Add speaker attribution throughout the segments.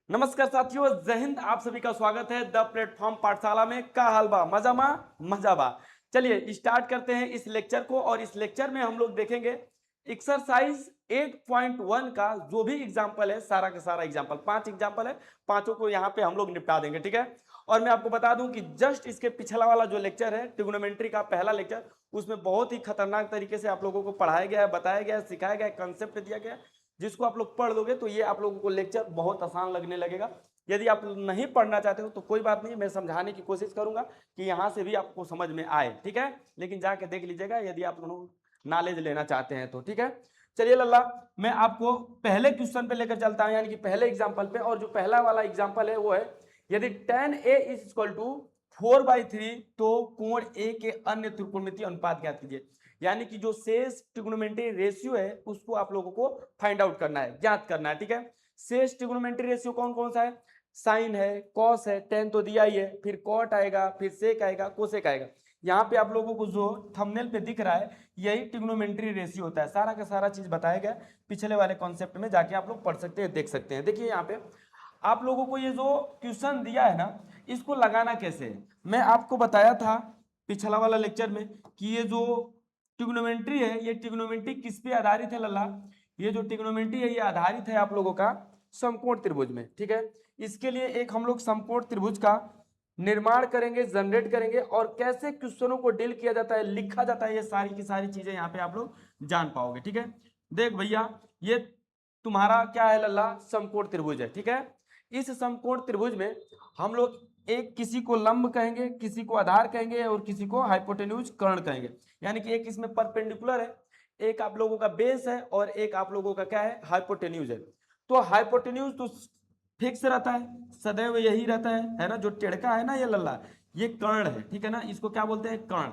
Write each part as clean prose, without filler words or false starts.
Speaker 1: नमस्कार साथियों, जय हिंद। आप सभी का स्वागत है द प्लेटफॉर्म पाठशाला में। का हाल बा मजा मा मजा बा। चलिए स्टार्ट करते हैं इस लेक्चर को। और इस लेक्चर में हम लोग देखेंगे एक्सरसाइज 8.1 का जो भी एग्जाम्पल है, सारा का सारा एग्जाम्पल, 5 एग्जाम्पल है, पांचों को यहाँ पे हम लोग निपटा देंगे। ठीक है। और मैं आपको बता दूं कि जस्ट इसके पिछला वाला जो लेक्चर है, ट्रिग्नोमेट्री का पहला लेक्चर, उसमें बहुत ही खतरनाक तरीके से आप लोगों को पढ़ाया गया है, बताया गया है, सिखाया गया है, कंसेप्ट दिया गया है। जिसको आप लोग पढ़ लोगे तो ये आप लोगों को लेक्चर बहुत आसान लगने लगेगा। यदि आप नहीं पढ़ना चाहते हो तो कोई बात नहीं, मैं समझाने की कोशिश करूंगा कि यहाँ से भी आपको समझ में आए। ठीक है। लेकिन जाके देख लीजिएगा यदि आप लोग नॉलेज लेना चाहते हैं तो। ठीक है। चलिए लल्ला, मैं आपको पहले क्वेश्चन पे लेकर चलता हूं, यानी कि पहले एग्जाम्पल पे। और जो पहला वाला एग्जाम्पल है वो है, यदि tan a is equal to 4/3 तो कोण a के अन्य त्रिकोणमितीय अनुपात ज्ञात कीजिए। यानी कि जो शेष ट्रिग्नोमेट्री रेशियो है उसको आप लोगों को फाइंड आउट करना है, ज्ञात करना है। ठीक है। शेष ट्रिग्नोमेट्री रेशियो कौन कौन सा है? साइन है, कॉस है, टेन तो दिया ही है, फिर कॉट आएगा, फिर सेक आएगा, कोसेक आएगा। यहाँ पे आप लोगों को जो थंबनेल पे दिख रहा है यही ट्रिग्नोमेट्री रेशियो होता है। सारा का सारा चीज बताया गया पिछले वाले कॉन्सेप्ट में, जाके आप लोग पढ़ सकते हैं, देख सकते हैं। देखिए यहाँ पे आप लोगों को ये जो क्वेश्चन दिया है ना, इसको लगाना कैसे है मैं आपको बताया था पिछला वाला लेक्चर में कि ये जो ट्रिग्नोमेट्री है, ये ट्रिग्नोमेट्री किस पे आधारित है लल्ला? ये जो ट्रिग्नोमेट्री है ये आधारित है आप लोगों का समकोण त्रिभुज में। ठीक है। इसके लिए एक हम लोग समकोण त्रिभुज का निर्माण करेंगे, जनरेट करेंगे, और कैसे क्वेश्चनों को डील किया जाता है, लिखा जाता है, ये सारी की सारी चीजें यहाँ पे आप लोग जान पाओगे। ठीक है। देख भैया, ये तुम्हारा क्या है लल्ला? समकोण त्रिभुज है। ठीक है। इस समकोण त्रिभुज में हम लोग एक किसी को लंब कहेंगे, किसी को आधार कहेंगे, और किसी को हाइपोटेन्यूज कर्ण कहेंगे। यानी कि एक इसमें परपेंडिकुलर है, एक आप लोगों का बेस है, और एक आप लोगों का क्या है? हाइपोटेन्यूज है। तो हाइपोटेन्यूज तो फिक्स रहता है, सदैव यही रहता है ना? जो टेढ़का है ना ये लल्ला, ये कर्ण है। ठीक है ना, इसको क्या बोलते हैं? कर्ण।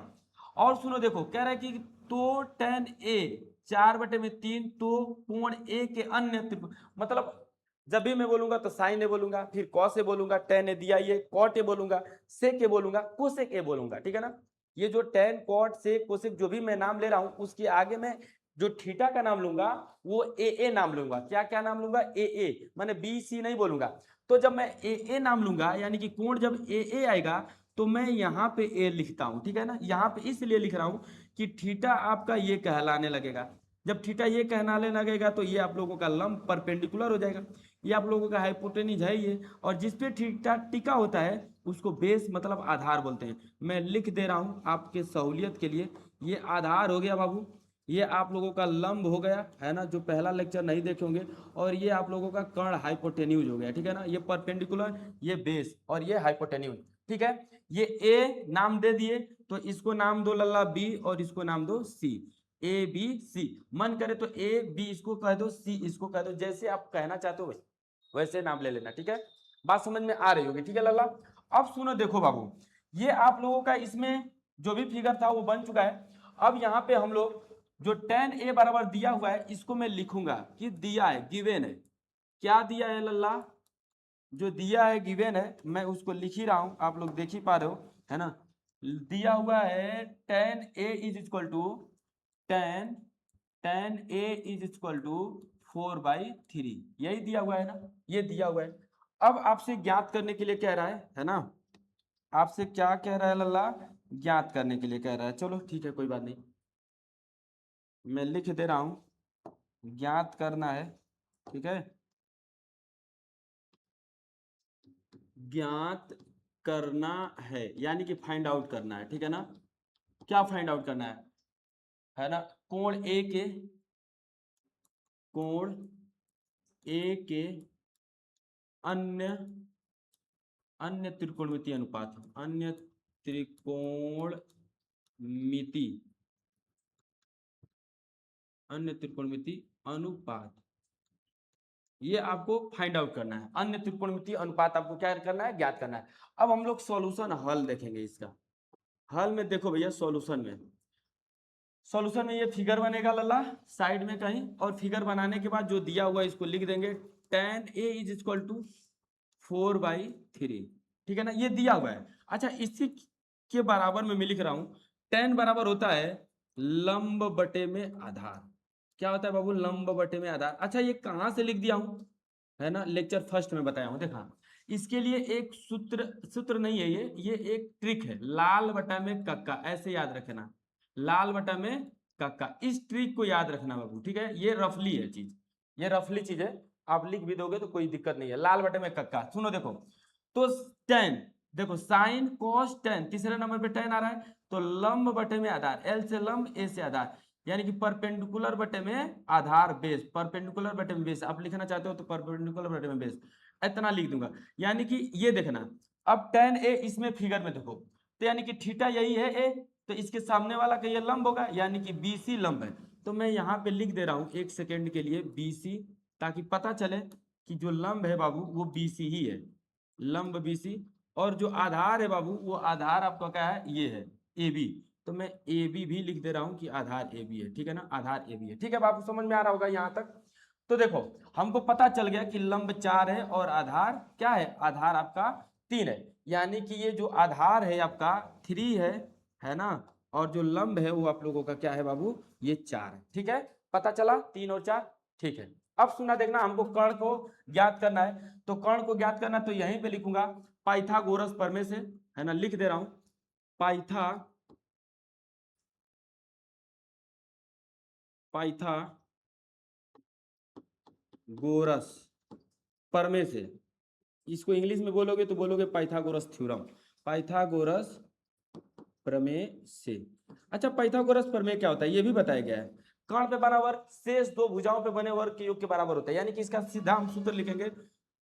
Speaker 1: और सुनो, देखो कह रहा है कि तो tan a 4/3 तो कोण a के अन्य मतलब जब भी मैं बोलूंगा तो साइन ए बोलूंगा, फिर कॉस ए बोलूंगा, टेन ए दिया, ये कॉट ए बोलूंगा, सेक ए बोलूंगा, कोसेक ए बोलूंगा। ठीक है ना। ये जो टेन, कॉट, सेक, कोसेक जो भी मैं नाम ले रहा हूं, उसके आगे मैं जो थीटा का नाम लूंगा वो ए नाम लूंगा। क्या क्या नाम लूंगा? ए माने बी सी नहीं बोलूंगा। तो जब मैं ए नाम लूंगा, यानी कि कोण जब ए आएगा, तो मैं यहाँ पे ए लिखता हूं। ठीक है ना। यहाँ पे इसलिए लिख रहा हूं कि थीटा आपका ये कहलाने लगेगा। जब थीटा ये कहलाने लगेगा तो ये आप लोगों का लंब परपेंडिकुलर हो जाएगा। ये आप लोगों का हाइपोटेन्यूज है ये। और जिसपे थीटा टिका होता है उसको बेस मतलब आधार बोलते हैं। मैं लिख दे रहा हूं आपके सहूलियत के लिए। ये आधार हो गया बाबू, ये आप लोगों का लंब हो गया है ना, जो पहला लेक्चर नहीं देखे होंगे। और ये आप लोगों का कर्ण हाइपोटेन्यूज हो गया। ठीक है ना। ये परपेंडिकुलर, ये बेस, और ये हाइपोटेन्यूज। ठीक है। ये ए नाम दे दिए, तो इसको नाम दो लल्ला बी, और इसको नाम दो सी। ए बी सी, मन करे तो ए बी इसको कह दो, सी इसको कह दो, जैसे आप कहना चाहते हो वैसे नाम ले लेना। ठीक है। बात समझ में आ रही होगी? ठीक है लल्ला। अब सुनो, देखो बाबू, ये आप लोगों का इसमें जो भी फिगर था वो बन चुका है। अब यहाँ पे हम लोग जो tan a बराबर दिया हुआ है इसको मैं लिखूंगा कि दिया है, गिवेन है। क्या दिया है लल्ला? जो दिया है गिवेन है, मैं उसको लिख ही रहा हूं, आप लोग देख ही पा रहे हो है ना। दिया हुआ है tan a is equal to tan tan a is equal to 4/3। यही दिया हुआ है ना, ये दिया हुआ है। अब आपसे ज्ञात करने के लिए कह रहा है ना। आपसे क्या कह रहा है लल्ला? ज्ञात करने के लिए कह रहा है। चलो ठीक है, कोई बात नहीं, मैं लिख दे रहा हूं, ज्ञात करना है। ठीक है। ज्ञात करना है यानी कि फाइंड आउट करना है। ठीक है ना। क्या फाइंड आउट करना है ना? कोण ए के, कोण ए के अन्य अन्य त्रिकोणमिति अनुपात, अन्य त्रिकोणमिति, अन्य त्रिकोणमिति अनुपात, ये आपको फाइंड आउट करना है। अन्य त्रिकोणमिति अनुपात आपको क्या करना है? ज्ञात करना है। अब हम लोग सॉल्यूशन हल देखेंगे इसका। हल में देखो भैया, सॉल्यूशन में ये फिगर बनेगा लल्ला साइड में कहीं, और फिगर बनाने के बाद जो दिया हुआ है इसको लिख देंगे। tan a is equal to 4/3। ठीक है ना, ये दिया हुआ है। अच्छा, इसी के बराबर में मैं लिख रहा हूं, tan बराबर होता है लंब बटे में आधार। क्या होता है बाबू? लंब बटे में आधार। अच्छा, ये कहां से लिख दिया हूं? है ना, लेक्चर फर्स्ट में बताया हूँ। देखा, इसके लिए एक सूत्र नहीं है, ये एक ट्रिक है। लाल बटा में कक्का, ऐसे याद रखना, लाल बटा में कक्का, इस ट्रिक को याद रखना बाबू, ठीक है। ये रफली है चीज, ये रफली चीज है, आप लिख भी दोगे तो कोई दिक्कत नहीं है। लाल बटे में कक्का, सुनो देखो, तो टेन, देखो साइन कॉस टेन, तीसरे नंबर पे टेन आ रहा है, तो लंब बटे में आधार, एल से लंब, ए से आधार, यानी कि परपेंडिकुलर बटे में आधार बेस, परपेंडिकुलर बटे में बेस, आप लिखना चाहते हो तो परपेंडिकुलर बटे में बेस, इतना लिख दूंगा। यानी कि ये देखना, अब टेन ए इसमें फिगर में देखो, तो यानी कि थीटा यही है ए, तो इसके सामने वाला का ये लंब होगा, यानी कि बीसी लंब है। तो मैं यहाँ पे लिख दे रहा हूँ एक सेकेंड के लिए बीसी, ताकि पता चले कि जो लंब है बाबू वो बीसी ही है, लंब बीसी। और जो आधार है बाबू, वो आधार आपका क्या है, ये है ए बी, तो मैं ए बी भी लिख दे रहा हूँ कि आधार ए बी है, ठीक है ना, आधार ए बी है, ठीक है बाबू, समझ में आ रहा होगा यहाँ तक। तो देखो, हमको पता चल गया कि लंब 4 है और आधार क्या है, आधार आपका 3 है, यानी कि ये जो आधार है आपका 3 है ना, और जो लंब है वो आप लोगों का क्या है बाबू, ये 4 है, ठीक है। पता चला 3 और 4, ठीक है। अब सुना देखना, हमको कर्ण को ज्ञात करना है, तो कर्ण को ज्ञात करना, तो यहीं पे लिखूंगा पाइथागोरस प्रमेय से, है ना, लिख दे रहा हूं पाइथागोरस प्रमेय से, इसको इंग्लिश में बोलोगे तो बोलोगे पाइथागोरस थ्योरम, पाइथागोरस प्रमेय से। अच्छा, पाइथागोरस प्रमेय क्या होता है ये भी बताया गया है। कर्ण पे बराबर शेष दो भुजाओं पे बने वर्ग के योग के बराबर होता है, यानी कि इसका सीधा हम सूत्र लिखेंगे,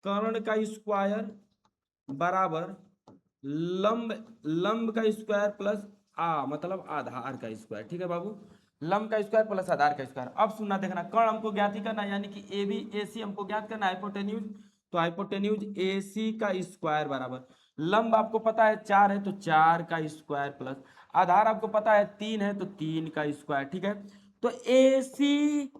Speaker 1: कर्ण का स्क्वायर बराबर लंब, लंब का स्क्वायर प्लस मतलब आधार का स्क्वायर, ठीक है बाबू, लंब का स्क्वायर प्लस आधार का स्क्वायर। अब सुनना देखना, कर्ण हमको ज्ञात ही करना है, यानी कि ए बी ए सी हमको ज्ञात करना है, हाइपोटेन्यूज, तो हाइपोटेन्यूज ए सी का स्क्वायर बराबर, लंब आपको पता है 4 है तो 4 का स्क्वायर प्लस आधार आपको पता है 3 है तो 3 का स्क्वायर, ठीक है। तो ए सी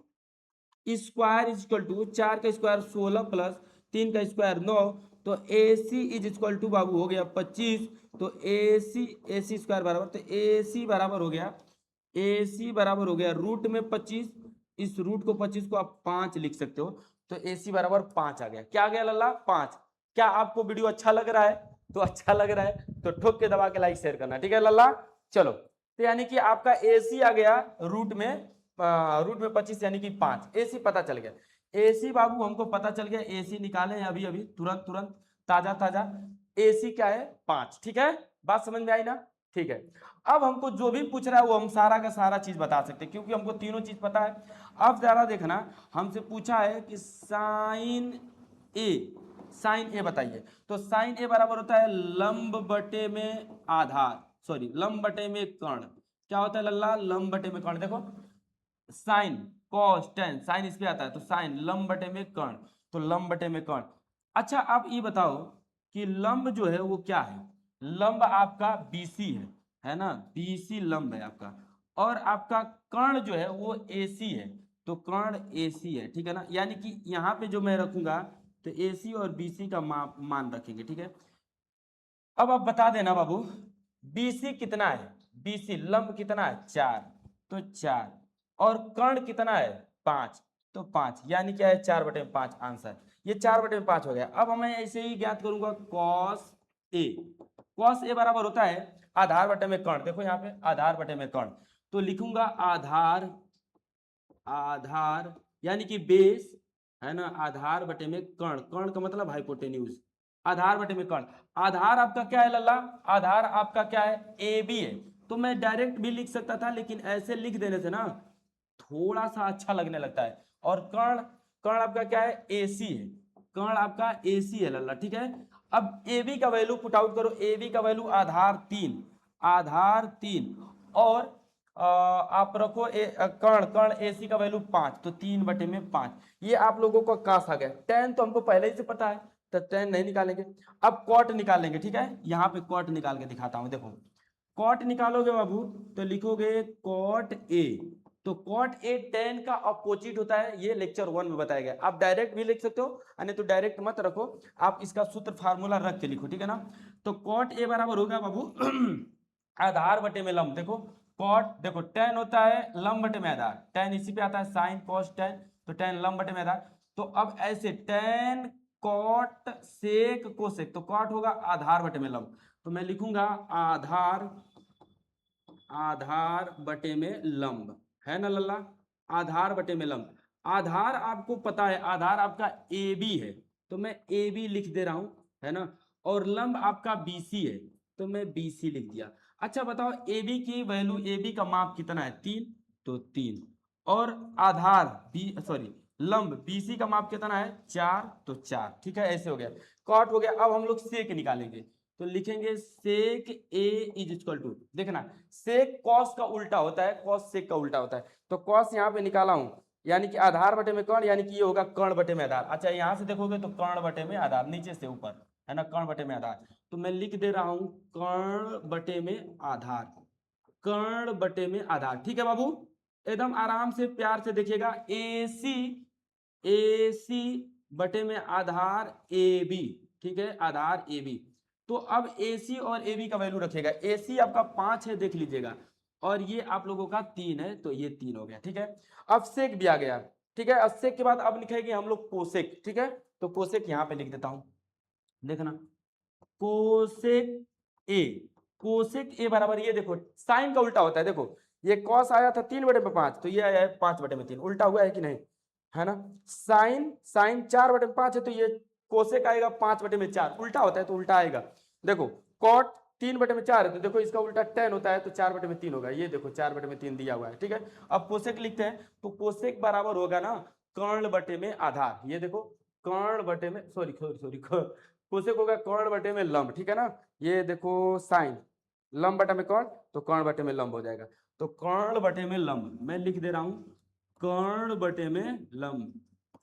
Speaker 1: स्क्वायर इज इक्वल टू 4 का स्क्वायर 16 प्लस 3 का स्क्वायर 9, तो ए सी इज इक्वल टू बाबू हो गया 25, तो ए सी स्क्वायर बराबर, तो ए सी बराबर हो गया, ए सी बराबर हो गया रूट में 25, इस रूट को 25 को आप 5 लिख सकते हो, तो ए सी बराबर 5 आ गया। क्या आ गया लल्ला, 5। क्या आपको वीडियो अच्छा लग रहा है, तो अच्छा लग रहा है तो ठोक के दबा के लाइक शेयर करना, ठीक है लल्ला। चलो, तो यानी कि आपका ए सी आ गया रूट में 25, यानी कि 5, ए सी पता चल गया। ए सी बाबू हमको पता चल गया, ए सी निकाले अभी अभी तुरंत तुरंत, ताजा ताजा, ए सी क्या है 5, ठीक है, बात समझ में आई ना, ठीक है। अब हमको जो भी पूछ रहा है वो हम सारा का सारा चीज बता सकते हैं, क्योंकि हमको तीनों चीज पता है। अब जरा देखना, हमसे पूछा है कि साइन ए, साइन ए बताइए, तो साइन ए बराबर होता है लंब बटे में आधार, सॉरी लंब बटे में कर्ण, क्या होता है लल्ला, लंब बटे में कर्ण। देखो साइन कॉस टेन, साइन इस पे आता है, तो साइन लंब बटे में कर्ण, तो लंब बटे में कर्ण। अच्छा आप ये बताओ कि लंब जो है वो क्या है, लंब आपका बीसी है ना, बीसी लंब है आपका, और आपका कर्ण जो है वो एसी है, तो कर्ण एसी है, ठीक है ना, यानी कि यहाँ पे जो मैं रखूंगा तो एसी और बीसी का मान रखेंगे, ठीक है। अब आप बता देना बाबू, बीसी कितना है, बीसी लंब कितना है 4, तो 4, और कर्ण कितना है 5, तो 5, यानी क्या है 4/5 आंसर, ये 4/5 हो गया। अब मैं ऐसे ही ज्ञात करूंगा कॉस ए, कॉस ए बराबर होता है आधार बटे में कर्ण, देखो यहाँ पे आधार बटे में कर्ण, तो लिखूंगा आधार, आधार यानी कि बेस, है ना, आधार बटे में कर्ण, कर्ण का मतलब हाइपोटेन्यूज, आधार बटे में कर्ण। आधार आपका क्या है लल्ला, आधार आपका क्या है ए बी है, तो मैं डायरेक्ट भी लिख सकता था, लेकिन ऐसे लिख देने से ना थोड़ा सा अच्छा लगने लगता है। और कर्ण, कर्ण आपका क्या है एसी है, कर्ण आपका एसी है लल्ला, ठीक है। अब ए बी का वैल्यू पुट आउट करो, ए बी का वैल्यू आधार 3, आधार 3, और आप रखो कर्ण, कर्ण एसी का वैल्यू 5, तो 3/5, ये आप लोगों को कास आ गया। टेन तो हमको पहले ही से पता है, तो टेन नहीं निकालेंगे। अब कॉट निकालेंगे, ठीक है, यहाँ पे कॉट निकाल के दिखाता हूँ, देखो कॉट निकालोगे बाबू, तो लिखोगे कॉट ए, तो कॉट ए टेन का अपोजिट होता है, ये लेक्चर 1 में बताया गया। आप डायरेक्ट भी लिख सकते हो, यानी तो डायरेक्ट मत रखो, आप इसका सूत्र फार्मूला रख के लिखो, ठीक है ना। तो कॉट ए बराबर होगा बाबू आधार बटे में लंब, देखो कॉट, देखो टेन होता है लंब बटे में आधार, टेन इसी पे आता है साइन कॉस टेन, तो टेन लंब बटे में आधार, तो अब ऐसे tan cot sec कोसेक, तो cot होगा आधार बटे में लंब, तो मैं लिखूंगा आधार बटे में लंब, है ना लल्ला, आधार बटे में लंब। आधार आपको पता है, आधार आपका ए बी है, तो मैं ए बी लिख दे रहा हूं, है ना, और लंब आपका बी सी है, तो मैं बी सी लिख दिया। अच्छा बताओ ए बी की वैल्यू, ए बी का माप कितना है 3, तो 3, और आधार बी सॉरी लंब बी सी का माप कितना है 4, तो 4, ठीक है, ऐसे हो गया, कॉट हो गया। अब हम लोग सेक निकालेंगे, तो लिखेंगे सेक ए इज इक्वल टू, देखना सेक कॉस का उल्टा होता है, कॉस सेक का उल्टा होता है, तो कॉस यहाँ पे निकाला हूं, यानी कि आधार बटे में कर्ण, यानी कि ये होगा कर्ण बटे में आधार। अच्छा यहाँ से देखोगे तो कर्ण बटे में आधार, नीचे से ऊपर, है ना, कर्ण बटे में आधार, तो मैं लिख दे रहा हूं कर्ण बटे में आधार, कर्ण बटे में आधार, ठीक है बाबू, एकदम आराम से प्यार से देखिएगा, ए सी बटे में आधार ए बी, ठीक है, आधार ए बी। तो अब ए सी और ए बी का वैल्यू रखेगा, ए सी आपका 5 है देख लीजिएगा, और ये आप लोगों का 3 है, तो ये 3 हो गया, ठीक है। अब सेक भी आ गया, ठीक है, अब सेक के बाद अब लिखेंगे हम लोग कोसेक, ठीक है, तो कोसेक यहाँ पे लिख देता हूं, देखना कोसेक ए, कोसेक ए बराबर, ये देखो साइन का उल्टा होता है, देखो ये कॉस आया था 3/5, तो ये आया है 5/3, उल्टा हुआ है कि नहीं, है ना, साइन साइन 4/5 है, तो ये कोसेक आएगा 5/4, उल्टा होता है तो उल्टा आएगा। देखो कॉट 3/4 है, तो देखो इसका उल्टा tan होता है, तो 4/3 होगा, ये देखो 4/3 दिया हुआ है, ठीक है। अब कोसेक लिखते हैं, तो कोसेक बराबर होगा ना कर्ण बटे में आधार, ये देखो कर्ण बटे में सॉरी सॉरी सॉरी कोसेक होगा कर्ण बटे में लंब, ठीक है ना, ये देखो साइन लंब बटा में कर्ण, तो कर्ण बटे में लंब हो जाएगा, तो कर्ण बटे में लंब मैं लिख दे रहा हूं, कर्ण बटे में लंब,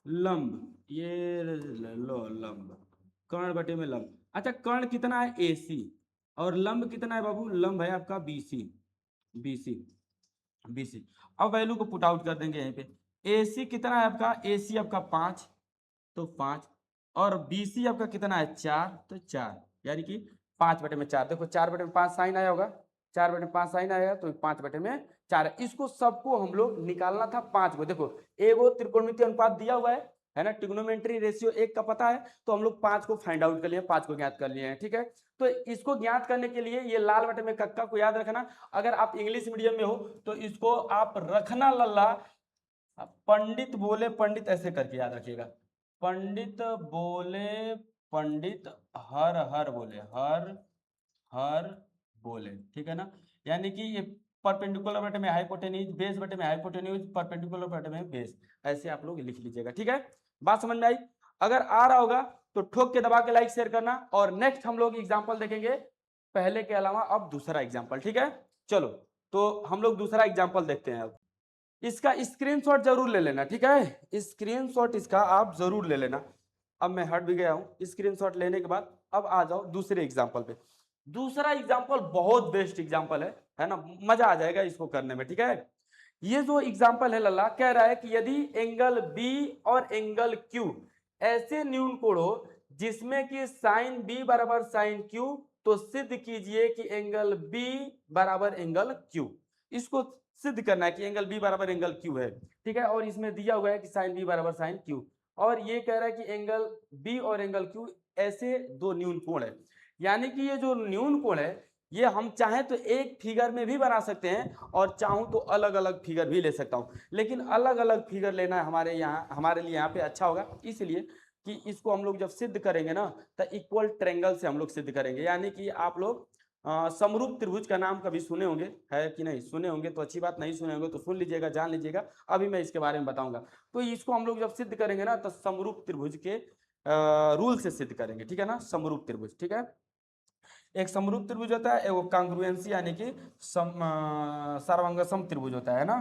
Speaker 1: लंब ये लो लंब, कर्ण बटे में लंब। अच्छा कर्ण कितना है ए सी, और लंब कितना है बाबू, लंब है आपका B C, B C, B C. अब वैल्यू को पुट आउट कर देंगे यहीं पे, ए सी कितना है आपका, ए सी आपका 5, तो 5, और बी सी आपका कितना है 4, तो 4, यानी कि 5/4, देखो 4/5 साइन आया होगा, 4/5 साइन आया, तो 5/4 है, इसको सबको हम लोग निकालना था 5 को, देखो एगो त्रिकोणमितीय अनुपात दिया हुआ है ना, ट्रिग्नोमेट्री रेशियो 1 का पता है, तो हम लोग 5 को फाइंड आउट कर लिए, 5 को ज्ञात कर लिए हैं, ठीक है। तो इसको ज्ञात करने के लिए ये लाल बटे में कक्का को याद रखना, अगर आप इंग्लिश मीडियम में हो तो इसको आप रखना लल्ला, पंडित बोले पंडित ऐसे करके याद रखिएगा, पंडित बोले पंडित हर हर बोले, हर हर बोले, ठीक है ना, यानी कि ये परपेंडिकुलर बटे में हाइपोटेन्यूज, बेस बटे में हाइपोटेन्यूज, परपेंडिकुलर बटे में बेस, ऐसे आप लोग लिख लीजिएगा, ठीक है। बात समझ में आई, अगर आ रहा होगा तो ठोक के दबा के लाइक शेयर करना, और नेक्स्ट हम लोग एग्जाम्पल देखेंगे पहले के अलावा, अब दूसरा एग्जाम्पल, ठीक है। चलो तो हम लोग दूसरा एग्जाम्पल देखते हैं, अब इसका स्क्रीनशॉट जरूर ले लेना, ठीक है, स्क्रीनशॉट इसका आप जरूर ले लेना। अब मैं हट भी गया हूं, स्क्रीनशॉट लेने के बाद अब आ जाओ दूसरे एग्जाम्पल पे। दूसरा एग्जाम्पल बहुत बेस्ट एग्जाम्पल है ना, मजा आ जाएगा इसको करने में, ठीक है। ये जो एग्जाम्पल है लल्ला, कह रहा है कि यदि एंगल बी और एंगल क्यू ऐसे न्यून कोण हो जिसमें कि साइन बी बराबर साइन क्यू, तो सिद्ध कीजिए कि एंगल बी बराबर एंगल क्यू, इसको सिद्ध करना है कि एंगल बी बराबर एंगल क्यू है, ठीक है, और इसमें दिया हुआ है कि साइन बी बराबर साइन क्यू, और ये कह रहा है कि एंगल बी और एंगल क्यू ऐसे दो न्यून कोण है, यानी कि ये जो न्यून कोण है ये हम चाहें तो एक फिगर में भी बना सकते हैं, और चाहूं तो अलग अलग फिगर भी ले सकता हूं, लेकिन अलग अलग फिगर लेना हमारे लिए यहाँ पे अच्छा होगा, इसलिए कि इसको हम लोग जब सिद्ध करेंगे ना, तो इक्वल ट्रेंगल से हम लोग सिद्ध करेंगे, यानी कि आप लोग समरूप त्रिभुज का नाम कभी सुने होंगे, है कि नहीं, सुने होंगे तो अच्छी बात, नहीं सुने होंगे तो सुन लीजिएगा, जान लीजिएगा, अभी मैं इसके बारे में बताऊंगा। तो इसको हम लोग जब सिद्ध करेंगे ना, तो समरूप त्रिभुज के रूल से सिद्ध करेंगे, ठीक है ना, समरूप त्रिभुज, ठीक है। एक समरूप त्रिभुज होता है, एक कांग्रुएंसी यानी कि सर्वांगसम त्रिभुज होता है ना,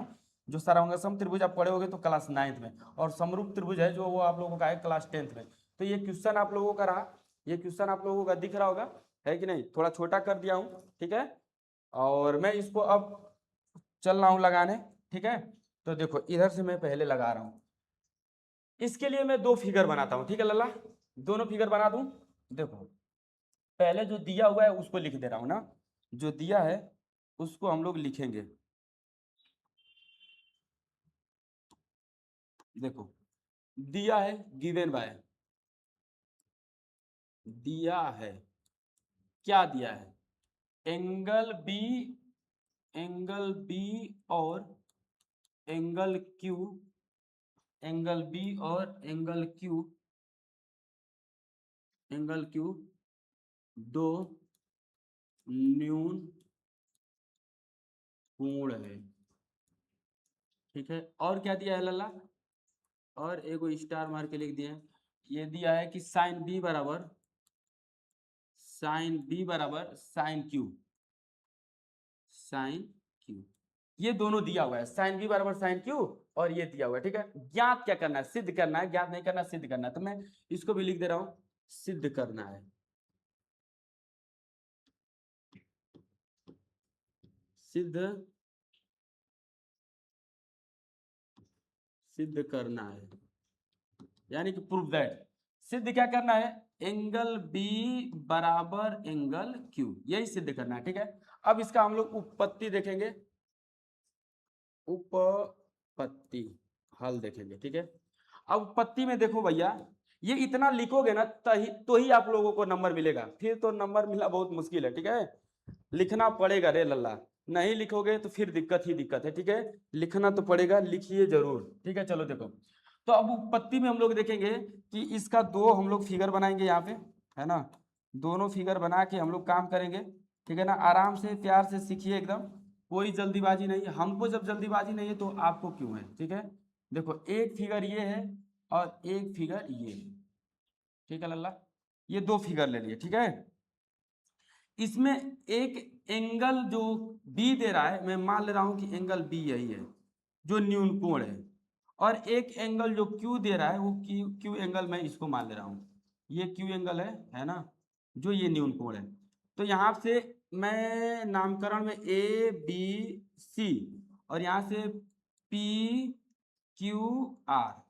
Speaker 1: जो सर्वांगसम त्रिभुज आप पढ़े होगे तो क्लास 9th में, और समरूप त्रिभुज है जो वो आप लोगों का है क्लास 10th में। तो ये क्वेश्चन आप लोगों का रहा, ये क्वेश्चन आप लोगों का दिख रहा होगा, है कि नहीं, थोड़ा छोटा कर दिया हूँ, ठीक है, और मैं इसको अब चल रहा हूँ लगाने, ठीक है। तो देखो इधर से मैं पहले लगा रहा हूँ, इसके लिए मैं दो फिगर बनाता हूँ, ठीक है लल्ला, दोनों फिगर बना दूं। देखो पहले जो दिया हुआ है उसको लिख दे रहा हूं ना, जो दिया है उसको हम लोग लिखेंगे, देखो दिया है, गिवन बाय, दिया है, क्या दिया है, एंगल बी, एंगल बी और एंगल क्यू, एंगल बी और एंगल क्यू दो न्यून कोण है। ठीक है, और क्या दिया है लल्ला, और एगो स्टार मार के लिख दिया है, ये दिया है कि साइन बी बराबर, साइन बी बराबर साइन क्यू, साइन क्यू, ये दोनों दिया हुआ है, साइन बी बराबर साइन क्यू, और ये दिया हुआ है। ठीक है, ज्ञात क्या करना है, सिद्ध करना है, ज्ञात नहीं करना, सिद्ध करना है। तो मैं इसको भी लिख दे रहा हूं, सिद्ध करना है, सिद्ध, सिद्ध करना है, यानी कि प्रूव दैट, सिद्ध क्या करना है, एंगल बी बराबर एंगल क्यू, यही सिद्ध करना है। ठीक है, अब इसका हम लोग उपपत्ति देखेंगे, उपपत्ति हल देखेंगे। ठीक है, अब उपपत्ति में देखो भैया, ये इतना लिखोगे ना तो ही आप लोगों को नंबर मिलेगा, फिर तो नंबर मिलना बहुत मुश्किल है। ठीक है, लिखना पड़ेगा रे लल्ला, नहीं लिखोगे तो फिर दिक्कत ही दिक्कत है। ठीक है, लिखना तो पड़ेगा, लिखिए जरूर। ठीक है, चलो देखो, तो अब उपपत्ति में हम लोग देखेंगे कि इसका दो हम लोग फिगर बनाएंगे यहाँ पे, है ना, दोनों फिगर बना के हम लोग काम करेंगे। ठीक है ना, आराम से प्यार से सीखिए एकदम, कोई जल्दीबाजी नहीं है, हमको जब जल्दीबाजी नहीं है तो आपको क्यों है। ठीक है, देखो एक फिगर ये है और एक फिगर ये है। ठीक है लल्ला, ये दो फिगर ले लिए। ठीक है, इसमें एक एंगल जो बी दे रहा है, मैं मान ले रहा हूं कि एंगल बी यही है जो न्यून कोण है, और एक एंगल जो क्यू दे रहा है वो क्यू एंगल मैं इसको मान ले रहा हूं, ये क्यू एंगल है ना, जो ये न्यून कोण है। तो यहां से मैं नामकरण में ए बी सी और यहां से पी क्यू आर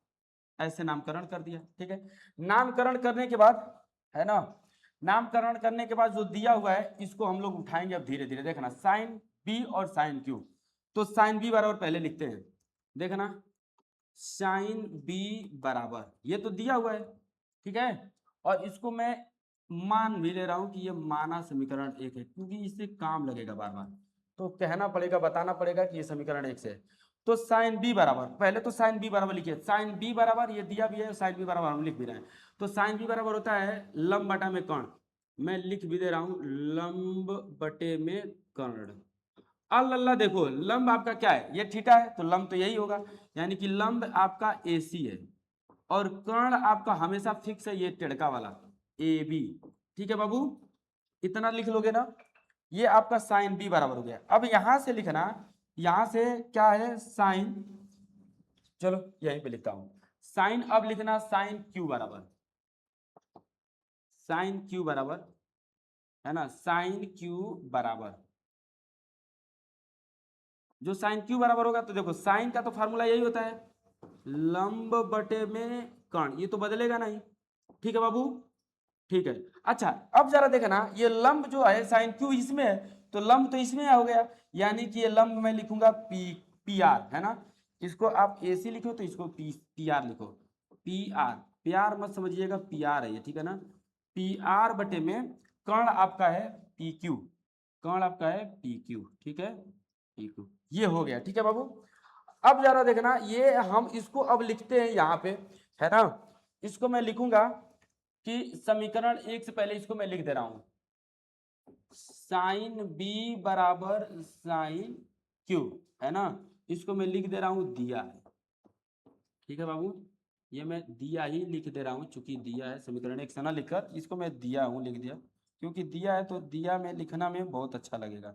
Speaker 1: ऐसे नामकरण कर दिया। ठीक है, नामकरण करने के बाद, है ना, नामकरण करने के बाद जो दिया हुआ है इसको हम लोग उठाएंगे अब धीरे धीरे, देखना, साइन बी और साइन क्यू। तो साइन बी बराबर पहले लिखते हैं, देखना, साइन बी बराबर, ये तो दिया हुआ है। ठीक है, और इसको मैं मान भी ले रहा हूं कि ये माना समीकरण एक है, क्योंकि इससे काम लगेगा बार बार, तो कहना पड़ेगा, बताना पड़ेगा कि ये समीकरण एक से है। तो साइन बी बराबर, पहले तो साइन बी बराबर लिखिए, साइन बी बराबर ये दिया भी है, साइन बी बराबर हम लिख भी रहे हैं। तो साइन बी बराबर होता है लंब बटा में कर्ण, मैं लिख भी दे रहा हूं लंब बटे में कर्ण। अल्लाह देखो, लंब आपका क्या है, ये थीटा है, तो लंब तो यही होगा, यानी कि लंब आपका AC है, और कर्ण आपका हमेशा फिक्स है, ये टेढ़का वाला AB। ठीक है बाबू, इतना लिख लोगे ना, ये आपका साइन बी बराबर हो गया। अब यहां से लिखना, यहां से क्या है साइन, चलो यहीं पे लिखता हूं साइन, अब लिखना साइन क्यू बराबर, साइन क्यू बराबर, है ना, साइन क्यू बराबर, जो साइन क्यू बराबर होगा, तो देखो साइन का तो फार्मूला यही होता है लंब बटे में कर्ण, ये तो बदलेगा नहीं। ठीक है बाबू, ठीक है। अच्छा, अब जरा देखना, ये लंब जो है साइन क्यू इसमें है, तो लंब तो इसमें हो गया, यानी कि ये लंब मैं लिखूंगा पी आर, है ना, इसको आप AC लिखो तो इसको पी आर लिखो, पी आर, प्यार मत समझिएगा, पी आर है ये, ठीक है ना, पी आर बटे में कर्ण आपका है पी क्यू, कर्ण आपका है पी क्यू। ठीक है, पी क्यू, ये हो गया। ठीक है बाबू, अब जरा देखना, ये हम इसको अब लिखते हैं यहाँ पे, है ना, इसको मैं लिखूंगा कि समीकरण एक से पहले इसको मैं लिख दे रहा हूं, साइन बी बराबर साइन क्यू, है ना, इसको मैं लिख दे रहा हूं दिया है। ठीक है बाबू, ये मैं दिया ही लिख दे रहा हूं, चूंकि दिया है, समीकरण एक से ना लिखकर इसको मैं दिया हूं लिख दिया, क्योंकि दिया है तो दिया में लिखना में बहुत अच्छा लगेगा,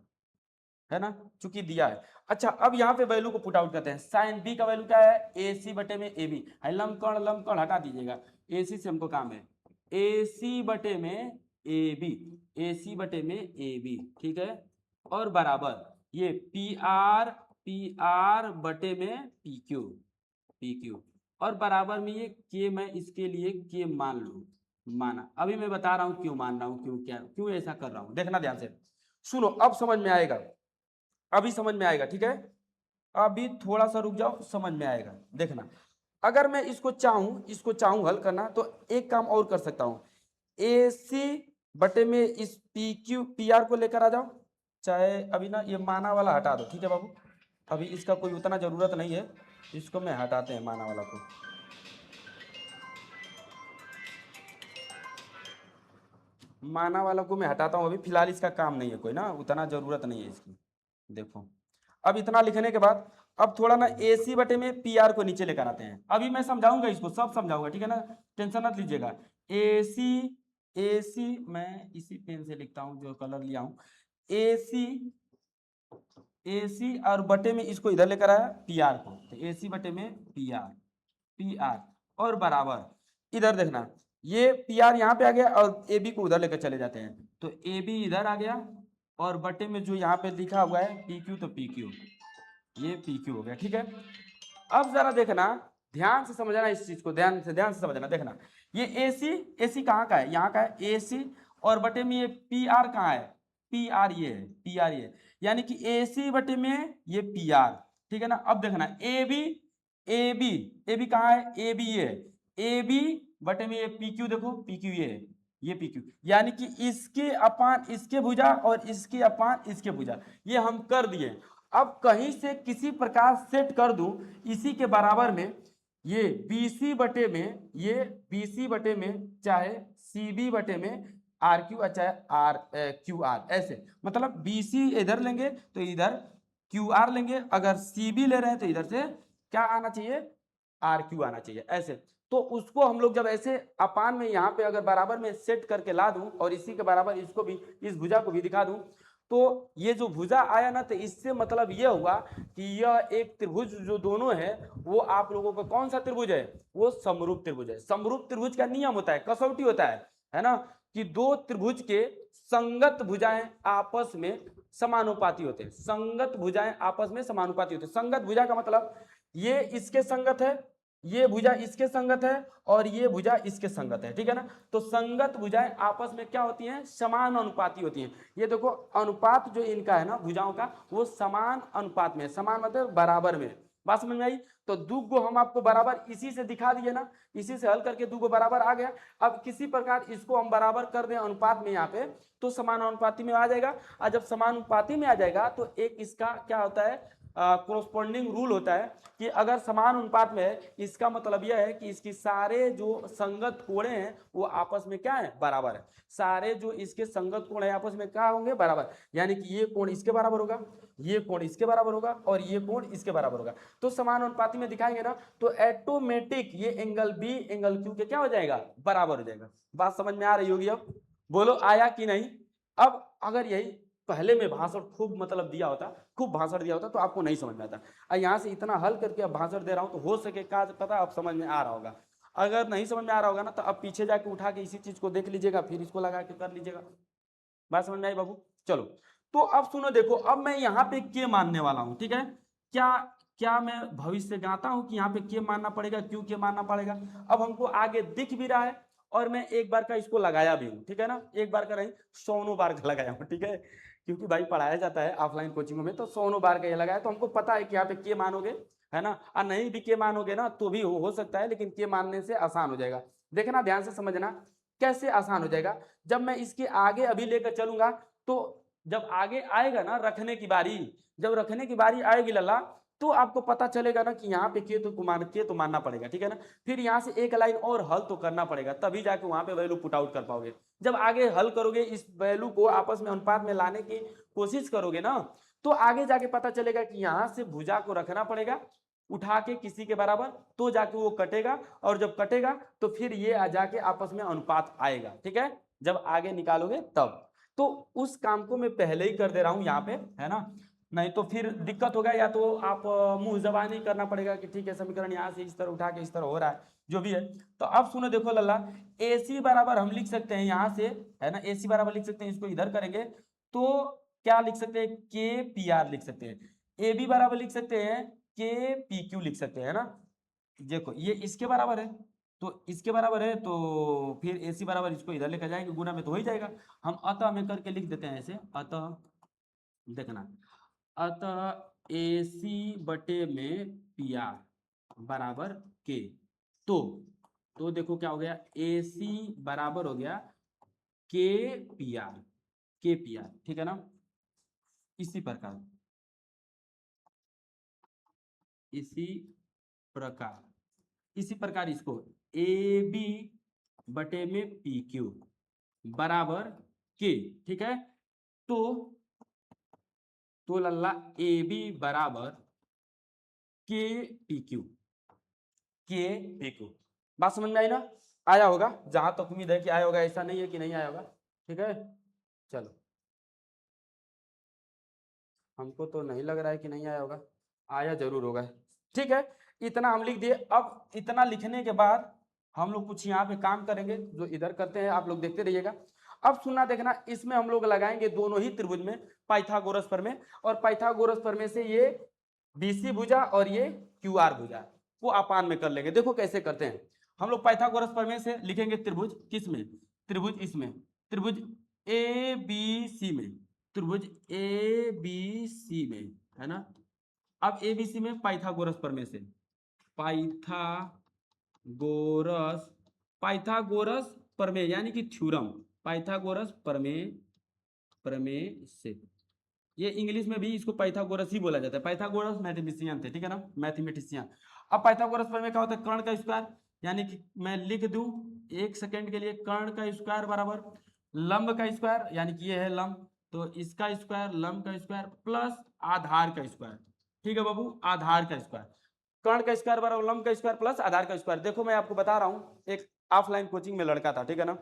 Speaker 1: है ना, चूंकि दिया है। अच्छा, अब यहाँ पे वैल्यू को पुट आउट करते हैं, साइन बी का वैल्यू क्या है, AC बटे में AB, लंब कर्ण हटा दीजिएगा, AC से हमको काम है, AC बटे में AB, AC बटे में AB। ठीक है, और बराबर ये पी आर बटे में PQ, और बराबर में ये K, मैं इसके लिए K मान लू, माना, अभी मैं बता रहा हूं क्यों मान रहा हूं, क्यों ऐसा कर रहा हूं, देखना ध्यान से, सुनो, अब समझ में आएगा, अभी समझ में आएगा। ठीक है, अभी थोड़ा सा रुक जाओ, समझ में आएगा, देखना, अगर मैं इसको चाहूं हल करना, तो एक काम और कर सकता हूं, AC बटे में इस PQ PR को लेकर आ जाओ। चाहे अभी ना ये माना वाला हटा दो, ठीक है बाबू, अभी इसका कोई उतना जरूरत नहीं है, इसको मैं हटाते हैं माना वाला को। माना वाला को मैं हटाता हूं, अभी फिलहाल इसका काम नहीं है कोई ना, उतना जरूरत नहीं है इसकी। देखो अब इतना लिखने के बाद अब थोड़ा ना AC बटे में PR को नीचे लेकर आते हैं। अभी मैं समझाऊंगा, इसको सब समझाऊंगा, ठीक है ना, टेंशन मत लीजिएगा। AC मैं इसी पेन से लिखता हूं जो कलर लिया हूं, AC और बटे में इसको इधर लेकर आया PR को, तो AC बटे में PR और बराबर इधर देखना, ये PR यहाँ पे आ गया और AB को उधर लेकर चले जाते हैं, तो AB इधर आ गया और बटे में जो यहाँ पे लिखा हुआ है PQ, तो PQ, ये PQ हो गया, ठीक है। अब जरा देखना, ध्यान से समझना इस चीज को, ध्यान से समझना। देखना ये AC कहाँ का है, यहाँ का है AC, और बटे में ये PR कहाँ है, PR ये है, PR ये, यानी कि AC बटे में ये PR, ठीक है ना। अब देखना AB कहाँ है, AB ये है, AB बटे में ये PQ, देखो PQ ये है, ये PQ, यानी कि इसके अपान इसके भुजा और इसके अपान इसके भुजा, ये हम कर दिए। अब कहीं से किसी प्रकार सेट कर दूं इसी के बराबर में, ये BC बटे में, ये BC बटे में चाहे CB बटे में RQ चाहे QR, ऐसे मतलब BC इधर लेंगे तो इधर QR लेंगे, अगर CB ले रहे हैं तो इधर से क्या आना चाहिए, RQ आना चाहिए, ऐसे। तो उसको हम लोग जब ऐसे अपान में यहाँ पे अगर बराबर में सेट करके ला दूं और इसी के बराबर इसको भी, इस भुजा को भी दिखा दूं, तो ये जो भुजा आया ना, तो इससे मतलब ये हुआ कि यह एक त्रिभुज जो दोनों है, वो आप लोगों का कौन सा त्रिभुज है, वो समरूप त्रिभुज है। समरूप त्रिभुज का नियम होता है, कसौटी होता है ना, कि दो त्रिभुज के संगत भुजाएं आपस में समानुपाती होते हैं। संगत भुजाएं आपस में समानुपाती होते हैं। संगत भुजा का मतलब ये इसके संगत है, ये भुजा इसके संगत है और ये भुजा इसके संगत है, ठीक है ना। तो संगत भुजाएं आपस में क्या होती हैं, समान अनुपाती होती हैं। ये देखो अनुपात जो इनका है ना भुजाओं का, वो समान अनुपात में, समान मतलब बराबर में। बात समझ में आई। तो दू को हम आपको बराबर इसी से दिखा दिए ना, इसी से हल करके दू को बराबर आ गया। अब किसी प्रकार इसको हम बराबर कर दें अनुपात में यहाँ पे, तो समान अनुपाती में आ जाएगा। और जब समान अनुपाती में आ जाएगा तो एक इसका क्या होता है, कोरस्पॉन्डिंग रूल होता है कि अगर समान अनुपात में है, इसका मतलब यह है कि इसकी सारे जो संगत कोणे हैं वो आपस में क्या है, बराबर है। सारे जो इसके संगत कोण है आपस में क्या होंगे, बराबर, यानी कि ये कोण इसके बराबर होगा, ये कोण इसके बराबर होगा और ये कोण इसके बराबर होगा। तो समान अनुपाती में दिखाएंगे ना, तो ऑटोमेटिक ये एंगल बी एंगल क्यू के क्या हो जाएगा, बराबर हो जाएगा। बात समझ में आ रही होगी, अब बोलो आया कि नहीं। अब अगर यही पहले में भाषण खूब मतलब दिया होता, खूब भाषण दिया होता, तो आपको नहीं समझ में आता। यहाँ से इतना हल करके अब भाषण दे रहा हूं, तो हो सके क्या पता अब समझ में आ रहा होगा। अगर नहीं समझ में आ रहा होगा ना, तो अब पीछे जाके उठा के इसी चीज को देख लीजिएगा, फिर इसको लगा के कर लीजिएगा। बात समझ में आई बाबू। चलो तो अब सुनो, देखो अब मैं यहाँ पे के मानने वाला हूँ, ठीक है। क्या क्या मैं भविष्य ज्ञाता हूँ कि यहाँ पे के मानना पड़ेगा, क्यों के मानना पड़ेगा। अब हमको आगे दिख भी रहा है और मैं एक बार का इसको लगाया भी हूँ, ठीक है ना, एक बार का नहीं, 100 बार का लगाया हूँ, ठीक है। क्योंकि भाई पढ़ाया जाता है ऑफलाइन कोचिंगों में, तो 100 बार का ये लगाया, तो हमको पता है कि यहाँ पे के मानोगे, है ना। और नहीं भी के मानोगे ना तो भी हो सकता है, लेकिन के मानने से आसान हो जाएगा। देखना ध्यान से समझना कैसे आसान हो जाएगा। जब मैं इसके आगे अभी लेकर चलूंगा, तो जब आगे आएगा ना रखने की बारी, जब रखने की बारी आएगी लल्ला, तो आपको पता चलेगा ना कि यहाँ पे के तो मानना पड़ेगा, ठीक है ना। फिर यहाँ से एक लाइन और हल तो करना पड़ेगा, तभी जाके वहां पे वैल्यू पुट आउट कर पाओगे। जब आगे हल करोगे, इस वैल्यू को आपस में अनुपात में लाने की कोशिश करोगे ना, तो आगे जाके पता चलेगा कि यहाँ से भुजा को रखना पड़ेगा उठा के किसी के बराबर, तो जाके वो कटेगा, और जब कटेगा तो फिर ये आ जाके आपस में अनुपात आएगा, ठीक है, जब आगे निकालोगे तब। तो उस काम को मैं पहले ही कर दे रहा हूं यहाँ पे, है ना, नहीं तो फिर दिक्कत होगा। या तो आप मुंह जबानी करना पड़ेगा कि ठीक है समीकरण यहाँ से इस तरह उठा के इस तरह हो रहा है, जो भी है। तो अब सुनो देखो लल्ला, AC बराबर हम लिख सकते हैं यहाँ से, है ना, AC बराबर लिख सकते हैं, इसको इधर करेंगे तो क्या लिख सकते हैं, KPR लिख सकते हैं। AB बराबर लिख सकते हैं, KPQ लिख सकते हैं, है ना। देखो ये इसके बराबर है, तो इसके बराबर है, तो फिर AC बराबर इसको इधर लेकर जाएंगे, गुना में तो हो ही जाएगा। हम अतः में करके लिख देते हैं ऐसे, अतः देखना, अतः AC बटे में PR बराबर के। तो देखो क्या हो गया, ए सी बराबर हो गया के पी आर, के पी आर, ठीक है ना। इसी प्रकार इसी इसी प्रकार इसको ए बी बटे में पी क्यू बराबर के, ठीक है। तो लल्ला ए बी बराबर के पी क्यू, के पी क्यू। बात समझ में आई ना, आया होगा जहां तक उम्मीद है कि आया होगा, ऐसा नहीं है कि नहीं आया होगा, ठीक है। चलो, हमको तो नहीं लग रहा है कि नहीं आया होगा, आया जरूर होगा, ठीक है। इतना हम लिख दिए। अब इतना लिखने के बाद हम लोग कुछ यहाँ पे काम करेंगे, जो इधर करते हैं आप लोग देखते रहिएगा। अब सुनना देखना, इसमें हम लोग लगाएंगे दोनों ही त्रिभुज में पाइथागोरस प्रमेय, और पाइथागोरस प्रमेय से ये बीसी भुजा और ये क्यू आर भुजा वो अपान में कर लेंगे। देखो कैसे करते हैं हम लोग। पाइथागोरस प्रमेय से लिखेंगे त्रिभुज किस में, त्रिभुज इसमें, त्रिभुज ए बी सी में, त्रिभुज ए बी सी में, है ना। अब एबीसी में पाइथागोरस प्रमेय से, पाइथागोरस पाइथागोरस प्रमेय यानी कि थ्योरम, पाइथागोरस प्रमेय, प्रमेय से, ये इंग्लिश में भी इसको पाइथागोरस ही बोला जाता है। पाइथागोरस मैथमेटिशियन थे, ठीक है ना, मैथमेटिशियन। अब पाइथागोरस प्रमेय क्या होता है, कर्ण का स्क्वायर, यानी कि मैं लिख दूं एक सेकंड के लिए, कर्ण का स्क्वायर बराबर लंब का स्क्वायर, यानी कि ये है लंब, तो इसका स्क्वायर, लंब का स्क्वायर प्लस आधार का स्क्वायर, ठीक है बाबू, आधार का स्क्वायर। कर्ण का स्क्वायर बराबर लंब का स्क्वायर प्लस आधार का स्क्वायर। देखो मैं आपको बता रहा हूं, एक ऑफलाइन कोचिंग में लड़का था, ठीक है ना,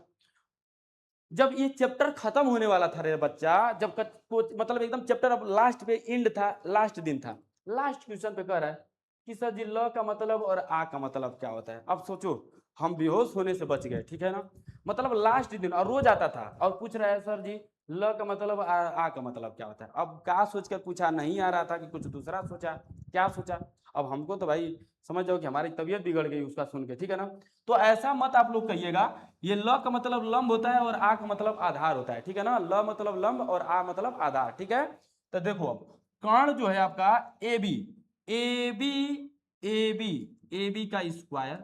Speaker 1: जब ये चैप्टर खत्म होने वाला था रे बच्चा, जब मतलब एकदम चैप्टर अब लास्ट पे एंड था, लास्ट दिन था, लास्ट क्वेश्चन पे कह रहा है कि सर जी ल का मतलब और आ का मतलब क्या होता है। अब सोचो, हम बेहोश होने से बच गए, ठीक है ना, मतलब लास्ट दिन, और रोज आता था और पूछ रहा है सर जी ल का मतलब आ का मतलब क्या होता है। अब क्या सोच कर पूछा, नहीं आ रहा था कि कुछ दूसरा सोचा, क्या सोचा। अब हमको तो भाई समझ जाओ कि हमारी तबीयत बिगड़ गई उसका सुन के, ठीक है ना। तो ऐसा मत आप लोग कहिएगा, ये ल का मतलब लंब होता है और आ का मतलब आधार होता है, ठीक है ना, ल मतलब लंब और आ मतलब आधार, ठीक है। तो देखो अब कर्ण जो है आपका A B, A B, A B, A B का स्क्वायर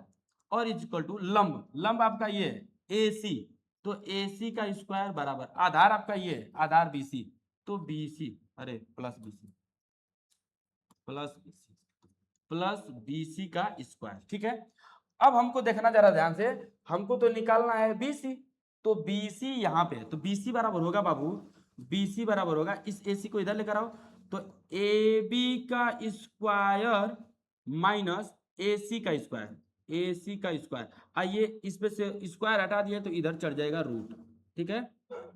Speaker 1: और इक्वल टू लंब, लंब आपका ये ए सी, तो ए सी का स्क्वायर बराबर आधार आपका ये आधार बी सी, तो बी सी, अरे plus B C, plus B C, plus B C का स्क्वायर, ठीक है। अब हमको देखना जरा ध्यान से, हमको तो निकालना है बीसी, तो बीसी यहाँ पे, तो बीसी बराबर होगा बाबू, बीसी बराबर होगा, इस एसी को इधर लेकर आओ, तो ए बी का स्क्वायर माइनस ए सी का स्क्वायर, ए सी का स्क्वायर, आइए इस पे से स्क्वायर हटा दिए तो इधर चढ़ जाएगा रूट, ठीक है।